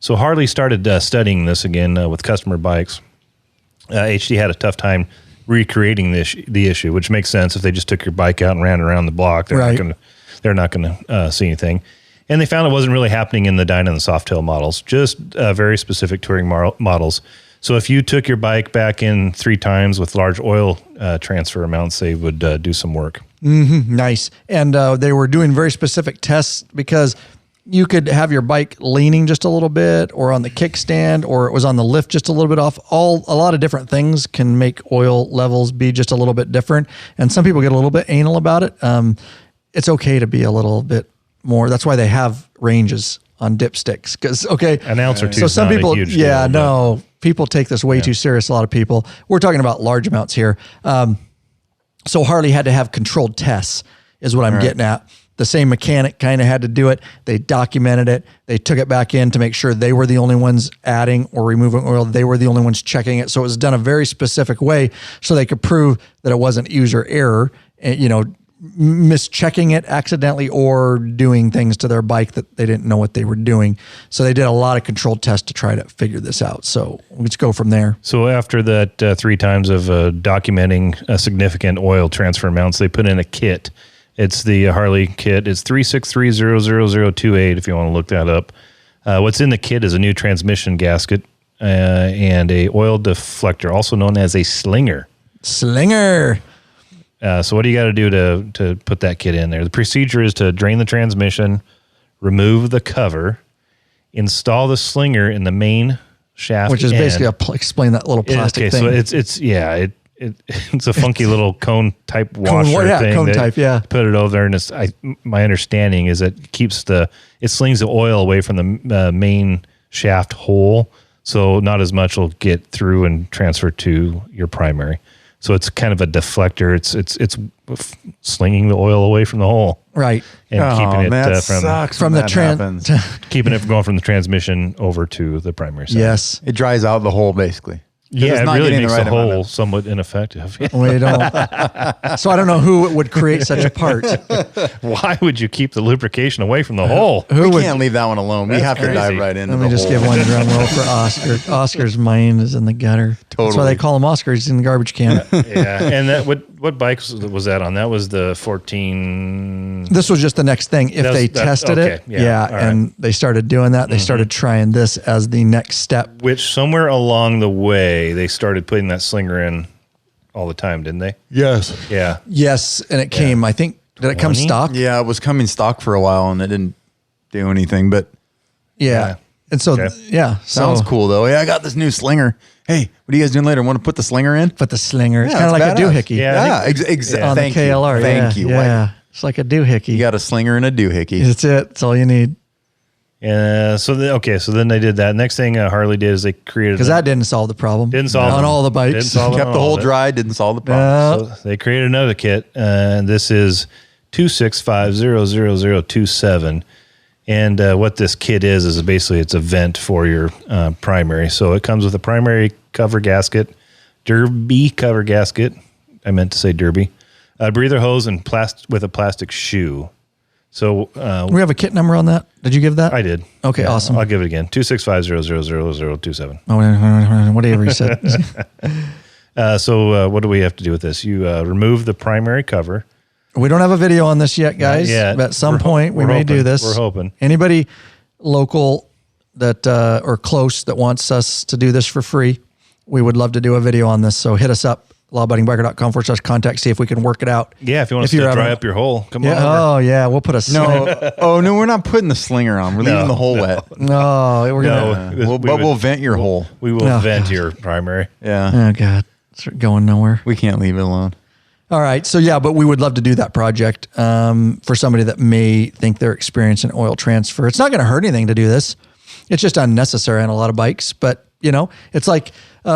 So Harley started studying this again with customer bikes. HD had a tough time recreating the issue, which makes sense. If they just took your bike out and ran around the block, they're not going to see anything. And they found it wasn't really happening in the Dyna and the Softail models, just very specific touring models. So if you took your bike back in 3 times with large oil transfer amounts, they would do some work. Mm-hmm. Nice. And they were doing very specific tests because you could have your bike leaning just a little bit or on the kickstand, or it was on the lift just a little bit off. A lot of different things can make oil levels be just a little bit different. And some people get a little bit anal about it. It's okay to be a little bit more. That's why they have ranges on dipsticks. Because an ounce or two. So some people, people take this way too serious. A lot of people. We're talking about large amounts here. So Harley had to have controlled tests, is what I'm getting at. The same mechanic kind of had to do it. They documented it. They took it back in to make sure they were the only ones adding or removing oil. They were the only ones checking it. So it was done a very specific way so they could prove that it wasn't user error, mischecking it accidentally or doing things to their bike that they didn't know what they were doing. So they did a lot of controlled tests to try to figure this out. So let's go from there. So after that 3 times of documenting a significant oil transfer amounts, they put in a kit. It's the Harley kit. It's 363000028 if you want to look that up. What's in the kit is a new transmission gasket and a oil deflector, also known as a slinger. Slinger. So what do you got to do to put that kit in there? The procedure is to drain the transmission, remove the cover, install the slinger in the main shaft, which is basically explain that little plastic thing. So it's a funky little cone type washer thing. Cone type, yeah. Put it over there, and my understanding is it slings the oil away from the main shaft hole, so not as much will get through and transfer to your primary. So it's kind of a deflector. It's slinging the oil away from the hole, right? And keeping it from the keeping it from going from the transmission over to the primary side. Yes, it dries out the hole basically. Yeah, it really makes the hole somewhat ineffective. We don't. So I don't know who would create such a part. Why would you keep the lubrication away from the hole? We can't leave that one alone. We have to dive right into the hole. Let me just give one drum roll for Oscar. Oscar's mind is in the gutter. Totally. That's why they call him Oscar. He's in the garbage can. Yeah. And that what bike was that on? That was the 14. This was just the next thing. If they tested it, and they started doing that, they started trying this as the next step. Which somewhere along the way, they started putting that slinger in all the time, didn't they? Yes. Yeah. Yes, and it came, I think, did it come stock? Yeah, it was coming stock for a while, and it didn't do anything, but... Yeah. And so, yeah. Sounds cool, though. Hey, I got this new slinger. Hey, what are you guys doing later? Want to put the slinger in? Put the slinger. It's kind of like a doohickey. Exactly. On the KLR. Thank you. Yeah. It's like a doohickey. You got a slinger and a doohickey. That's it. That's all you need. So then they did that. Next thing Harley did is they created... Because that didn't solve the problem. Didn't solve on all the bikes. Kept the hole dry, didn't solve the problem. So they created another kit, and this is 265-00027. And what this kit is basically it's a vent for your primary. So it comes with a primary cover gasket, derby cover gasket. I meant to say derby. A breather hose and with a plastic shoe. So we have a kit number on that. Did you give that? I did. Okay, awesome. I'll give it again. 265-00027. Whatever you said. So what do we have to do with this? You remove the primary cover. We don't have a video on this yet, guys. Yeah, at some point we may do this. We're hoping. Anybody local that or close that wants us to do this for free, we would love to do a video on this. So hit us up, lawabidingbiker.com/contact. See if we can work it out. Yeah, if you want us to dry up your hole, come on. Oh yeah, we'll put a no, we're not putting the slinger on. We're leaving the hole wet. No, we'll vent your hole. We will vent your primary. Yeah. Oh God, it's going nowhere. We can't leave it alone. All right. So yeah, but we would love to do that project for somebody that may think they're experiencing oil transfer. It's not going to hurt anything to do this. It's just unnecessary on a lot of bikes. But it's like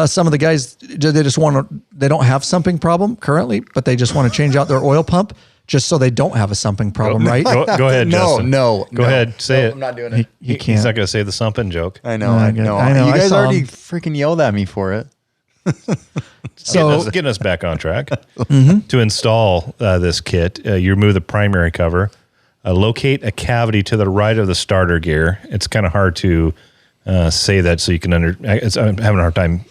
some of the guys, they don't have sumping problem currently, but they just want to change out their oil pump just so they don't have a sumping problem, right? Go ahead, Justin. Go ahead, say it. I'm not doing it. He can't. He's not going to say the sumping joke. I know. You guys already freaking yelled at me for it. So getting us back on track. To install this kit, you remove the primary cover, locate a cavity to the right of the starter gear. It's kind of hard to say that so you can I'm having a hard time.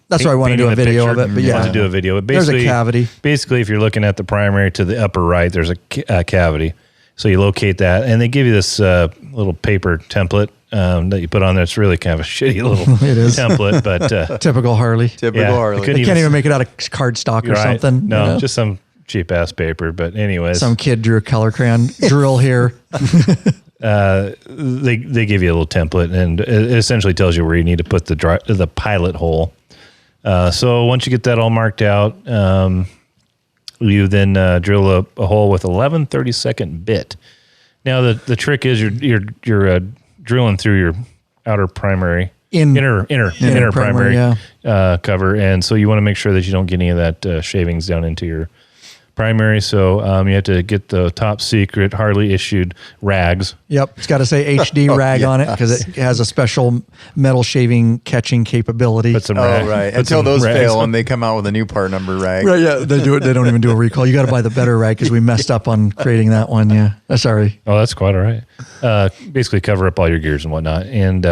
That's why I want to do a video of it. But yeah, to do a video. There's a cavity. Basically, if you're looking at the primary to the upper right, there's a cavity. So you locate that, and they give you this little paper template that you put on there. It's really kind of a shitty little template, but typical Harley. Harley. They can't even make it out of cardstock or something. No, just some cheap ass paper. But anyways, some kid drew a color crayon drill here. They give you a little template, and it essentially tells you where you need to put the pilot hole. So once you get that all marked out, you then drill a hole with 11/32 bit. Now the trick is you're drilling through your outer primary, inner primary cover, and so you want to make sure that you don't get any of that shavings down into your primary. So you have to get the top secret Harley issued rags. Yep, it's got to say HD rag on it because it has a special metal shaving catching capability. Put some rag. Right. Until those fail and they come out with a new part number rag. Right. Yeah, they do it. They don't even do a recall. You got to buy the better rag because we messed up on creating that one. Yeah. Sorry. Oh, that's quite all right. Basically, cover up all your gears and whatnot and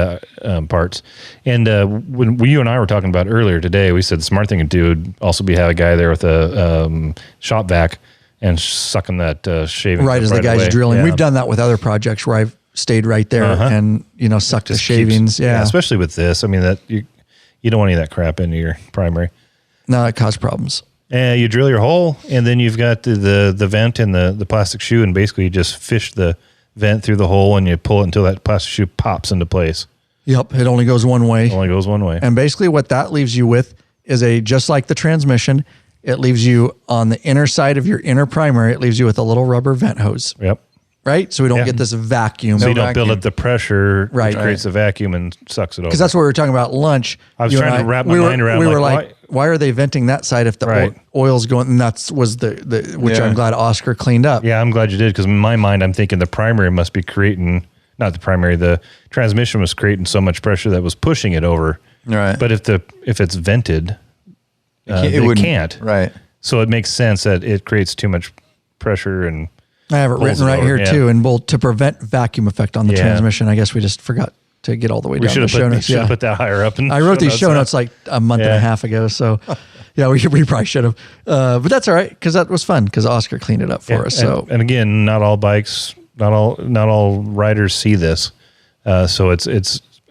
parts. And when you and I were talking about earlier today, we said the smart thing to do would also be have a guy there with a shop vac and sucking that shaving right as the guy's drilling. Yeah. We've done that with other projects where I've stayed right there and sucked the shavings. Yeah, especially with this. I mean that you don't want any of that crap into your primary. No, it causes problems. And you drill your hole, and then you've got the vent and the plastic shoe, and basically you just fish the vent through the hole and you pull it until that plastic shoe pops into place. Yep, it only goes one way. Only goes one way. And basically what that leaves you with is just like the transmission, it leaves you on the inner side of your inner primary, it leaves you with a little rubber vent hose. Yep. Right? So we don't get this vacuum. So you don't build up the pressure, which creates a vacuum and sucks it over. Because that's what we were talking about at lunch. I was trying to wrap my mind around. We were like, why are they venting that side if the oil's going? And that was which I'm glad Oscar cleaned up. Yeah, I'm glad you did because in my mind, I'm thinking the primary must be creating, not the primary, the transmission was creating so much pressure that was pushing it over. Right. But if it's vented, it can't. Right. So it makes sense that it creates too much pressure and I have it written right here too in bold to prevent vacuum effect on the transmission. I guess we just forgot to get all the way down to the show notes. We should have put that higher up. I wrote these show notes like a month and a half ago. So yeah, we probably should have. But that's all right because that was fun because Oscar cleaned it up for us. So and again, not all bikes, not all riders see this. So it's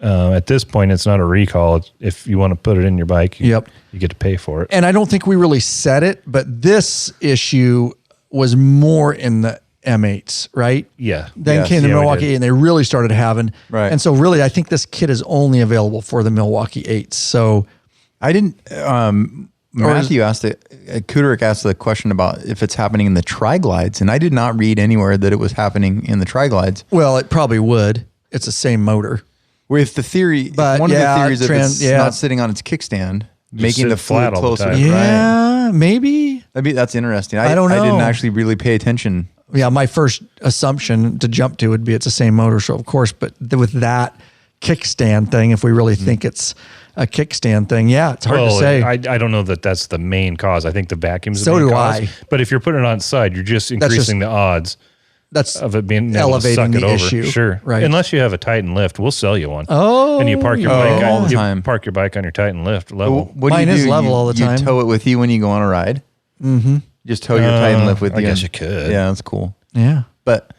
at this point, it's not a recall. If you want to put it in your bike, you get to pay for it. And I don't think we really said it, but this issue was more in the M8s, right? Yeah. Then came the Milwaukee-Eight, and they really started having. Right. And so really, I think this kit is only available for the Milwaukee-Eights. So I didn't. Matthew asked Kuderik asked the question about if it's happening in the tri-glides, and I did not read anywhere that it was happening in the tri-glides. Well, it probably would. It's the same motor. With the theory, but one of the theories is it's not sitting on its kickstand, making the fluid closer. Yeah, maybe. That's interesting. I don't know. I didn't actually really pay attention. Yeah, my first assumption to jump to would be it's the same motor, so of course, but with that kickstand thing, if we really think it's a kickstand thing, it's hard to say. I don't know that that's the main cause. I think the vacuum's the main cause. I. But if you're putting it on its side, you're just increasing the odds of it being elevating able to suck the it over. issue. Sure. Right. Unless you have a Titan lift, we'll sell you one. Oh. And you park your bike all the time. Park your bike on your Titan lift level. What Mine do you is do? level all the time. You tow it with you when you go on a ride? Mm-hmm. Just tow your Titan lift with you. I guess you could. Yeah, that's cool. Yeah. But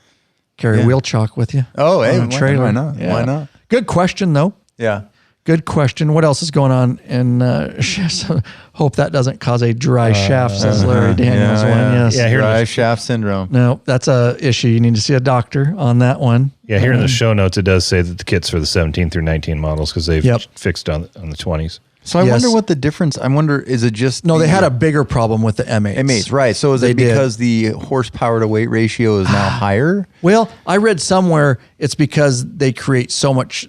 carry wheel chalk with you. Oh, hey, trailer. Why not? Yeah. Why not? Good question, though. Yeah. Good question. What else is going on in shafts? Hope that doesn't cause a dry shaft, says Larry Daniels. Yes. Yeah, dry shaft syndrome. No, that's a issue. You need to see a doctor on that one. Yeah, here in the show notes, it does say that the kit's for the 17 through 19 models because they've fixed on the 20s. So I wonder what the difference, is it just... No, they had a bigger problem with the M8s. M8s, right. So is it because the horsepower to weight ratio is now higher? Well, I read somewhere it's because they create so much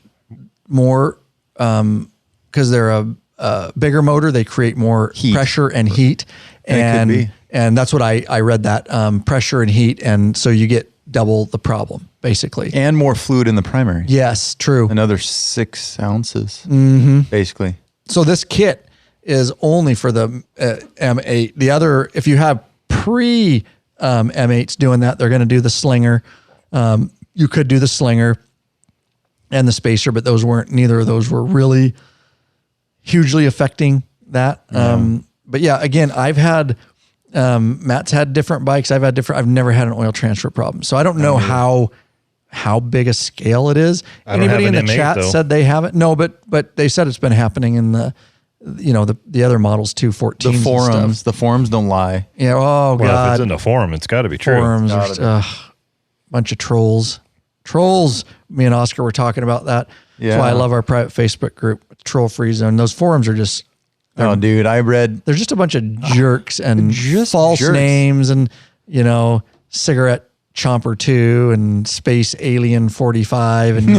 more... because they're a bigger motor, they create more pressure and heat, and that's what I read, that pressure and heat, and so you get double the problem basically, and more fluid in the primary. Yes, true. Another 6 ounces, basically. So this kit is only for the M8. The other, if you have pre M8s doing that, they're going to do the slinger. You could do the slinger and the spacer, but neither of those were really hugely affecting that. But yeah, again, I've had, Matt's had different bikes. I've never had an oil transfer problem. So I don't know how big a scale it is. Anybody in the chat said they haven't? No, but they said it's been happening in the other models too, 14s. The forums don't lie. Yeah. Oh, well, God. If it's in the forum, it's got to be true. Forums are bunch of trolls. Me and Oscar were talking about that. Yeah. That's why I love our private Facebook group, Troll Free Zone. Those forums are just... dude, I read... They're just a bunch of jerks and just false names and, cigarette chomper 2 and space alien 45. And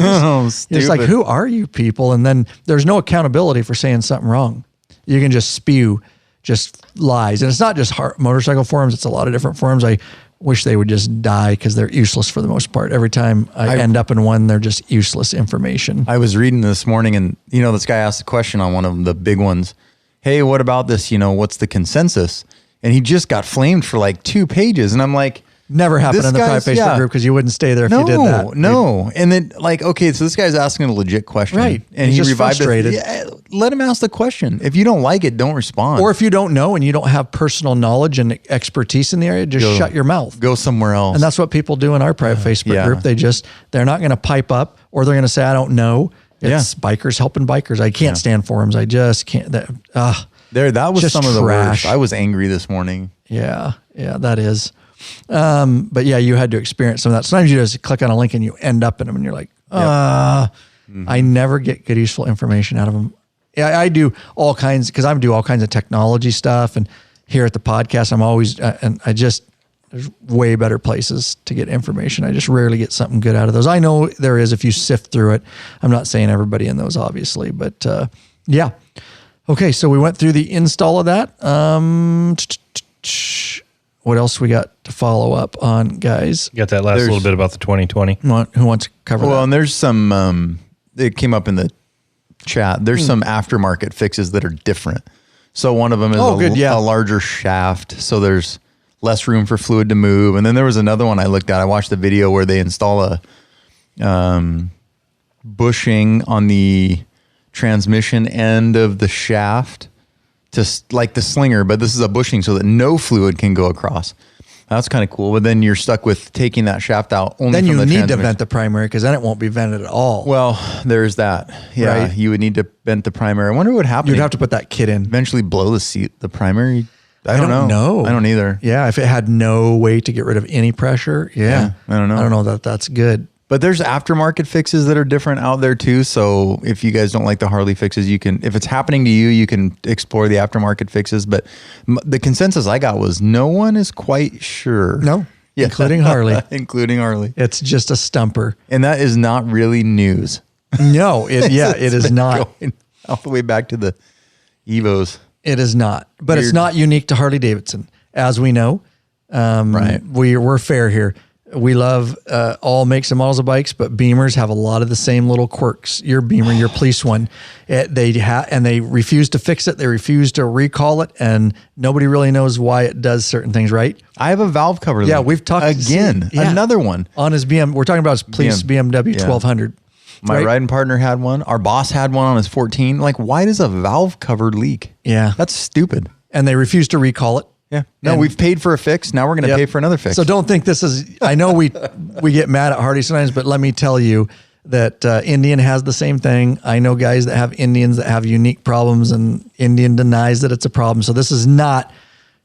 it's like, who are you people? And then there's no accountability for saying something wrong. You can just spew just lies. And it's not just motorcycle forums. It's a lot of different forums. I wish they would just die because they're useless for the most part. Every time I end up in one, they're just useless information. I was reading this morning and, this guy asked a question on one of the big ones. Hey, what about this? What's the consensus? And he just got flamed for like 2 pages. And I'm like, never happened in the private Facebook group because you wouldn't stay there if you did that. No. And then okay, so this guy's asking a legit question. Right. And he's he just revived frustrated. Let him ask the question. If you don't like it, don't respond. Or if you don't know and you don't have personal knowledge and expertise in the area, just shut your mouth. Go somewhere else. And that's what people do in our private Facebook group. They're not going to pipe up, or they're going to say, I don't know. It's bikers helping bikers. I can't stand forums. I just can't. That was some of the trash. worst. I was angry this morning. Yeah, that is. But yeah, you had to experience some of that. Sometimes you just click on a link and you end up in them and you're like, I never get good useful information out of them. Yeah, I do all kinds, because I do all kinds of technology stuff, and here at the podcast, I'm always, there's way better places to get information. I just rarely get something good out of those. I know there is if you sift through it. I'm not saying everybody in those, obviously, but yeah. Okay, so we went through the install of that. What else we got to follow up on, guys? You got that last little bit about the 2020. Who wants to cover that? Well, and there's some, it came up in the chat. There's some aftermarket fixes that are different. So one of them is a larger shaft. So there's less room for fluid to move. And then there was another one I looked at. I watched the video where they install a bushing on the transmission end of the shaft, just like the slinger, but this is a bushing so that no fluid can go across. That's kind of cool. But then you're stuck with taking that shaft out only then from the you need transmission. to vent the primary, because then it won't be vented at all. Well, there's that. Yeah, right? You would need to vent the primary. I wonder what would happen. You'd have to put that kit in. Eventually blow the primary. I don't know. I don't either. Yeah, if it had no way to get rid of any pressure, I don't know that that's good. But there's aftermarket fixes that are different out there too. So if you guys don't like the Harley fixes, you can, if it's happening to you, you can explore the aftermarket fixes. But the consensus I got was no one is quite sure. No, including Harley. Including Harley. It's just a stumper. And that is not really news. No, it is not. Going all the way back to the Evos. It is not. But It's not unique to Harley-Davidson, as we know. Right. We're fair here. We love all makes and models of bikes, but Beamers have a lot of the same little quirks. Your Beamer, your police one, they refuse to fix it. They refuse to recall it, and nobody really knows why it does certain things. Right? I have a valve cover. Yeah, we've talked again. Another one on his We're talking about his police BMW 1200. My riding partner had one. Our boss had one on his 14. Like, why does a valve cover leak? Yeah, that's stupid. And they refuse to recall it. Yeah. No, we've paid for a fix. Now we're going to pay for another fix. So don't think this is, I know we get mad at Harley sometimes, but let me tell you that Indian has the same thing. I know guys that have Indians that have unique problems, and Indian denies that it's a problem. So this is not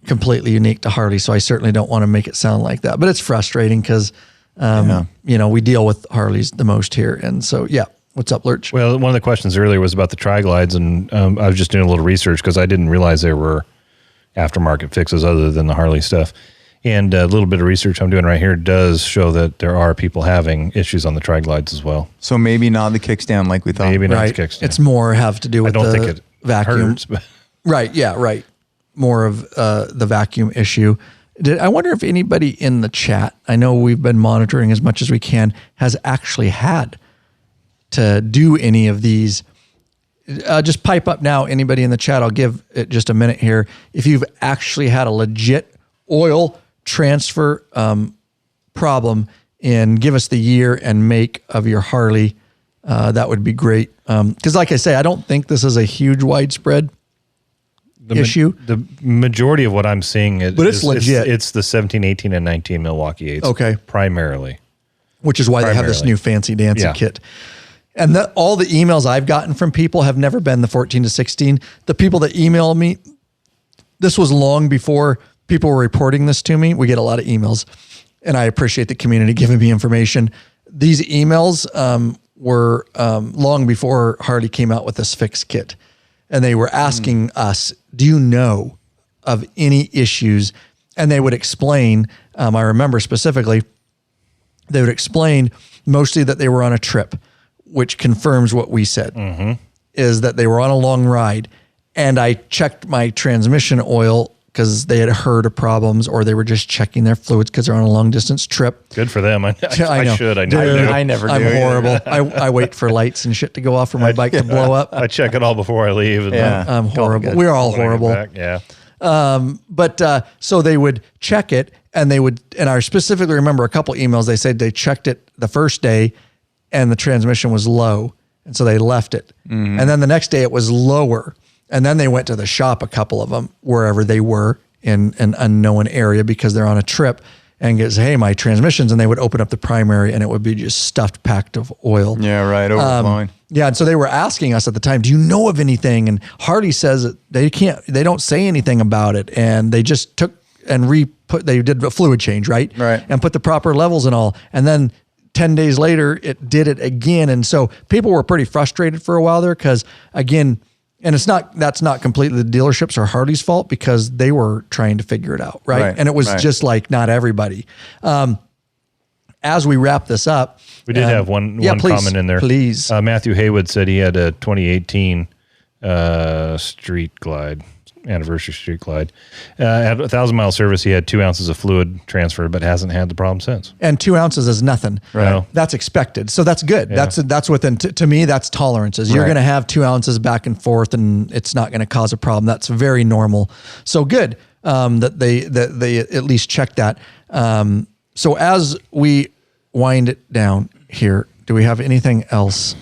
completely unique to Harley. So I certainly don't want to make it sound like that, but it's frustrating because, we deal with Harleys the most here. And so, what's up, Lurch? Well, one of the questions earlier was about the tri-glides, and I was just doing a little research because I didn't realize there were aftermarket fixes other than the Harley stuff. And a little bit of research I'm doing right here does show that there are people having issues on the tri-glides as well. So maybe not the kickstand like we thought. Maybe not the kickstand. It's more have to do with the vacuum. Hurts, but. Right, yeah, right. More of the vacuum issue. I wonder if anybody in the chat, I know we've been monitoring as much as we can, has actually had to do any of these. Just pipe up now, anybody in the chat. I'll give it just a minute here. If you've actually had a legit oil transfer problem, and give us the year and make of your Harley, that would be great. Because like I say, I don't think this is a huge widespread issue. The majority of what I'm seeing is, but it's legit. It's the 17, 18, and 19 Milwaukee-Eights. Okay. Primarily. Which is why they have this new fancy dancy kit. And all the emails I've gotten from people have never been the 14 to 16. The people that email me, this was long before people were reporting this to me. We get a lot of emails, and I appreciate the community giving me information. These emails were long before Harley came out with this fix kit. And they were asking us, do you know of any issues? And they would explain, I remember specifically, they would explain mostly that they were on a trip, which confirms what we said, is that they were on a long ride. And I checked my transmission oil because they had heard of problems, or they were just checking their fluids because they're on a long distance trip. Good for them. I know. should. I never do. I'm horrible. I wait for lights and shit to go off for my bike to blow up. I check it all before I leave. And I'm horrible. We're all horrible. Yeah. But so they would check it, and I specifically remember a couple emails. They said they checked it the first day and the transmission was low. And so they left it. And then the next day it was lower. And then they went to the shop, a couple of them, wherever they were in an unknown area because they're on a trip, and get, hey, my transmissions. And they would open up the primary and it would be just stuffed, packed of oil. Yeah, right. Overflowing. And so they were asking us at the time, do you know of anything? And Harley says that they don't say anything about it. And they just took and they did a fluid change, right? Right. And put the proper levels and all. And then 10 days later, it did it again. And so people were pretty frustrated for a while there because, again, and that's not completely the dealerships or Harley's fault because they were trying to figure it out, right? And it was just like not everybody. As we wrap this up, we did have one comment in there. Please, Matthew Haywood said he had a 2018 Street Glide. Anniversary Street Glide. At 1,000-mile service, he had 2 ounces of fluid transfer, but hasn't had the problem since. And 2 ounces is nothing. Right. No. That's expected. So that's good. Yeah. That's within, to me, that's tolerances. You're going to have 2 ounces back and forth, and it's not going to cause a problem. That's very normal. So good that they at least checked that. So as we wind it down here, do we have anything else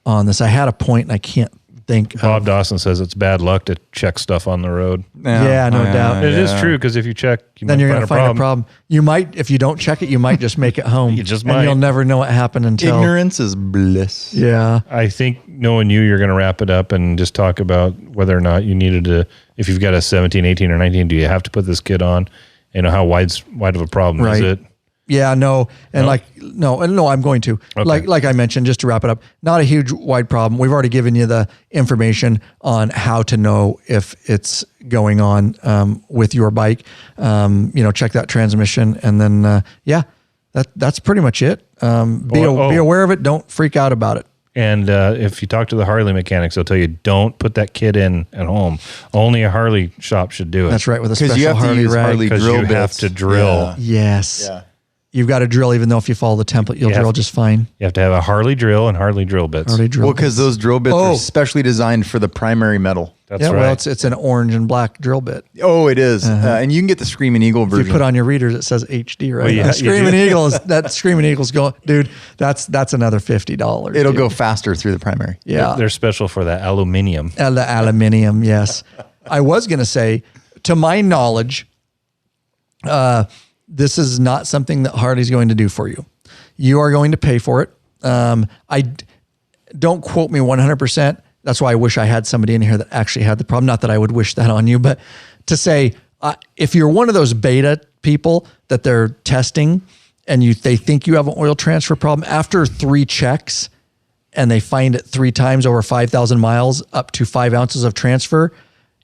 on this? I had a point, and I can't think. Bob Dawson says it's bad luck to check stuff on the road. Yeah, no doubt. It is true, because if you check, then you're going to find a problem. You might, if you don't check it, you might just make it home. You just might. And you'll never know what happened until. Ignorance is bliss. Yeah. I think knowing you're going to wrap it up and just talk about whether or not you needed to, if you've got a 17, 18, or 19, do you have to put this kid on? You know, how wide of a problem is it? Yeah, no. And I'm going to. Okay. Like I mentioned, just to wrap it up, not a huge wide problem. We've already given you the information on how to know if it's going on with your bike. Check that transmission, and then that's pretty much it. Be aware of it. Don't freak out about it. And if you talk to the Harley mechanics, they'll tell you don't put that kid in at home. Only a Harley shop should do it. That's right, with a special Harley rag. Because you have to drill. Yeah. Yes. Yeah. You've got to drill, even though if you follow the template, you'll drill just fine. You have to have a Harley drill and Harley drill bits. Well, because those drill bits are specially designed for the primary metal. That's right. Well, it's an orange and black drill bit. Oh, it is. And you can get the Screaming Eagle version. If you put on your readers, it says HD, right? Well, Screaming Eagle's going, dude, that's another $50. It'll go faster through the primary. Yeah. They're special for the aluminum. The aluminum, yes. I was going to say, to my knowledge, this is not something that Harley's going to do for you. You are going to pay for it. Don't quote me 100%. That's why I wish I had somebody in here that actually had the problem. Not that I would wish that on you, but to say, if you're one of those beta people that they're testing and they think you have an oil transfer problem, after 3 checks and they find it 3 times over 5,000 miles up to 5 ounces of transfer,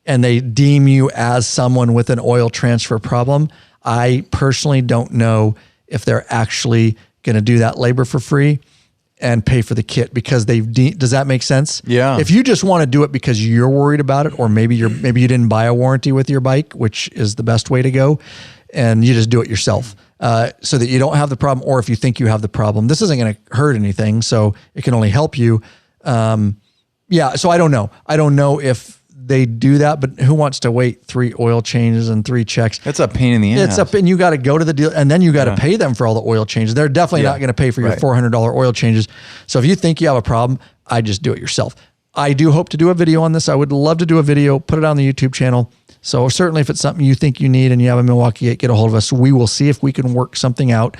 and they deem you as someone with an oil transfer problem, I personally don't know if they're actually going to do that labor for free and pay for the kit, because does that make sense? Yeah. If you just want to do it because you're worried about it, or maybe you didn't buy a warranty with your bike, which is the best way to go, and you just do it yourself, so that you don't have the problem, or if you think you have the problem, this isn't going to hurt anything, so it can only help you. So I don't know. I don't know if they do that, but who wants to wait 3 oil changes and 3 checks? That's a pain in the ass. And you got to go to the deal, and then you got to pay them for all the oil changes. They're definitely not going to pay for your $400 oil changes. So if you think you have a problem, I just do it yourself. I do hope to do a video on this. I would love to do a video, put it on the YouTube channel. So certainly if it's something you think you need and you have a Milwaukee-Eight, get a hold of us. We will see if we can work something out.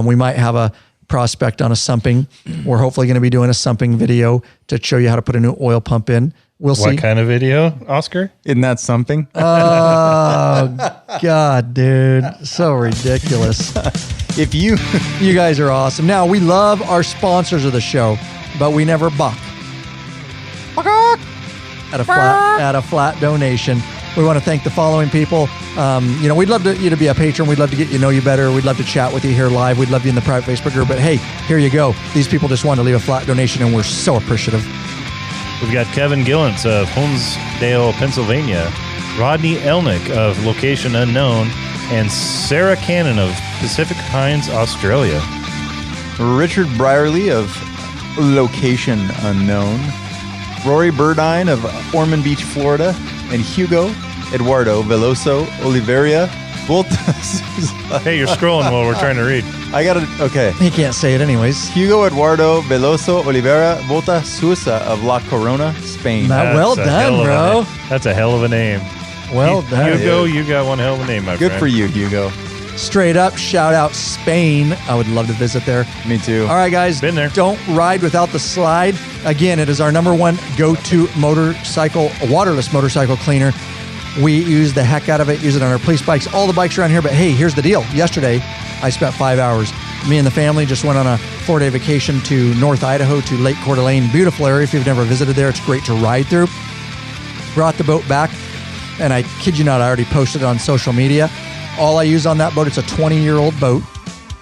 We might have a prospect on a sumping. We're hopefully going to be doing a sumping video to show you how to put a new oil pump in. We'll see. What kind of video, Oscar? Isn't that something? Oh, God, dude. So ridiculous. You guys are awesome. Now, we love our sponsors of the show, but we never buck. At a flat donation. We want to thank the following people. We'd love you to be a patron. We'd love to get you know you better. We'd love to chat with you here live. We'd love you in the private Facebook group. But hey, here you go. These people just wanted to leave a flat donation, and we're so appreciative. We've got Kevin Gillens of Holmesdale, Pennsylvania, Rodney Elnick of Location Unknown, and Sarah Cannon of Pacific Pines, Australia. Richard Brierly of Location Unknown, Rory Burdine of Ormond Beach, Florida, and Hugo Eduardo Veloso Oliveira. Hey, you're scrolling while we're trying to read. Okay. He can't say it anyways. Hugo Eduardo Veloso Oliveira Volta Sousa of La Corona, Spain. Well done, bro. That's a hell of a name. Well done. Hugo, you got one hell of a name, my friend. Good for you, Hugo. Straight up, shout out Spain. I would love to visit there. Me too. All right, guys. Been there. Don't ride without the slide. Again, it is our #1 go-to waterless motorcycle cleaner. We use the heck out of it, use it on our police bikes, all the bikes around here. But hey, here's the deal. Yesterday, I spent 5 hours. Me and the family just went on a 4-day vacation to North Idaho, to Lake Coeur d'Alene. Beautiful area. If you've never visited there, it's great to ride through. Brought the boat back, and I kid you not, I already posted it on social media. All I use on that boat, it's a 20-year-old boat,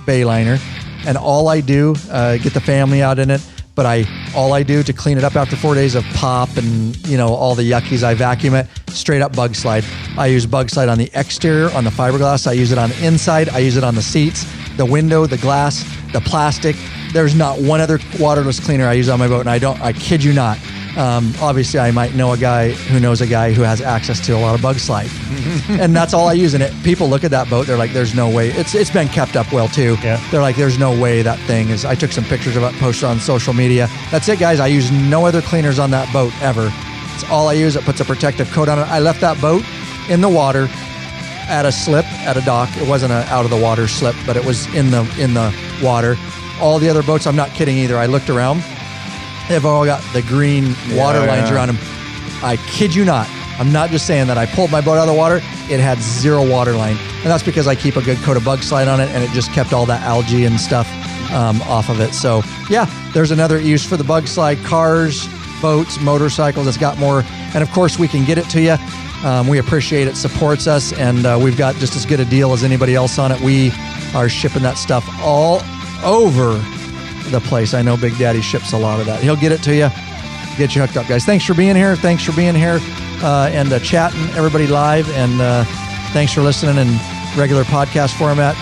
Bayliner, and all I do, get the family out in it, but all I do to clean it up after 4 days of pop and, all the yuckies, I vacuum it, straight up bug slide. I use bug slide on the exterior, on the fiberglass. I use it on the inside. I use it on the seats, the window, the glass, the plastic. There's not one other waterless cleaner I use on my boat, and I kid you not. Obviously, I might know a guy who knows a guy who has access to a lot of bug slide. And that's all I use in it. People look at that boat, they're like, there's no way. It's been kept up well, too. Yeah. They're like, there's no way that thing is. I took some pictures of it, posted on social media. That's it, guys. I use no other cleaners on that boat ever. It's all I use. It puts a protective coat on it. I left that boat in the water at a slip at a dock. It wasn't an out of the water slip, but it was in the water. All the other boats, I'm not kidding either. I looked around. They've all got the green water lines around them. I kid you not. I'm not just saying that. I pulled my boat out of the water. It had 0 water line. And that's because I keep a good coat of bug slide on it, and it just kept all that algae and stuff off of it. So, yeah, there's another use for the bug slide. Cars, boats, motorcycles. It's got more. And, of course, we can get it to you. We appreciate it. Supports us. And we've got just as good a deal as anybody else on it. We are shipping that stuff all over the place. I know Big Daddy ships a lot of that. He'll get it to you, get you hooked up, guys. Thanks for being here. Thanks for being here and chatting everybody live. And thanks for listening in regular podcast format.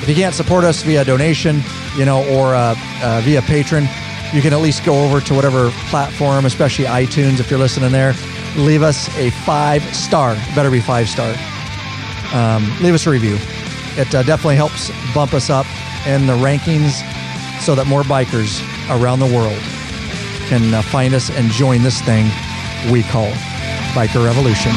If you can't support us via donation, or via Patreon, you can at least go over to whatever platform, especially iTunes, if you're listening there. Leave us a 5-star. It better be 5-star. Leave us a review. It definitely helps bump us up in the rankings, so that more bikers around the world can find us and join this thing we call Biker Revolution.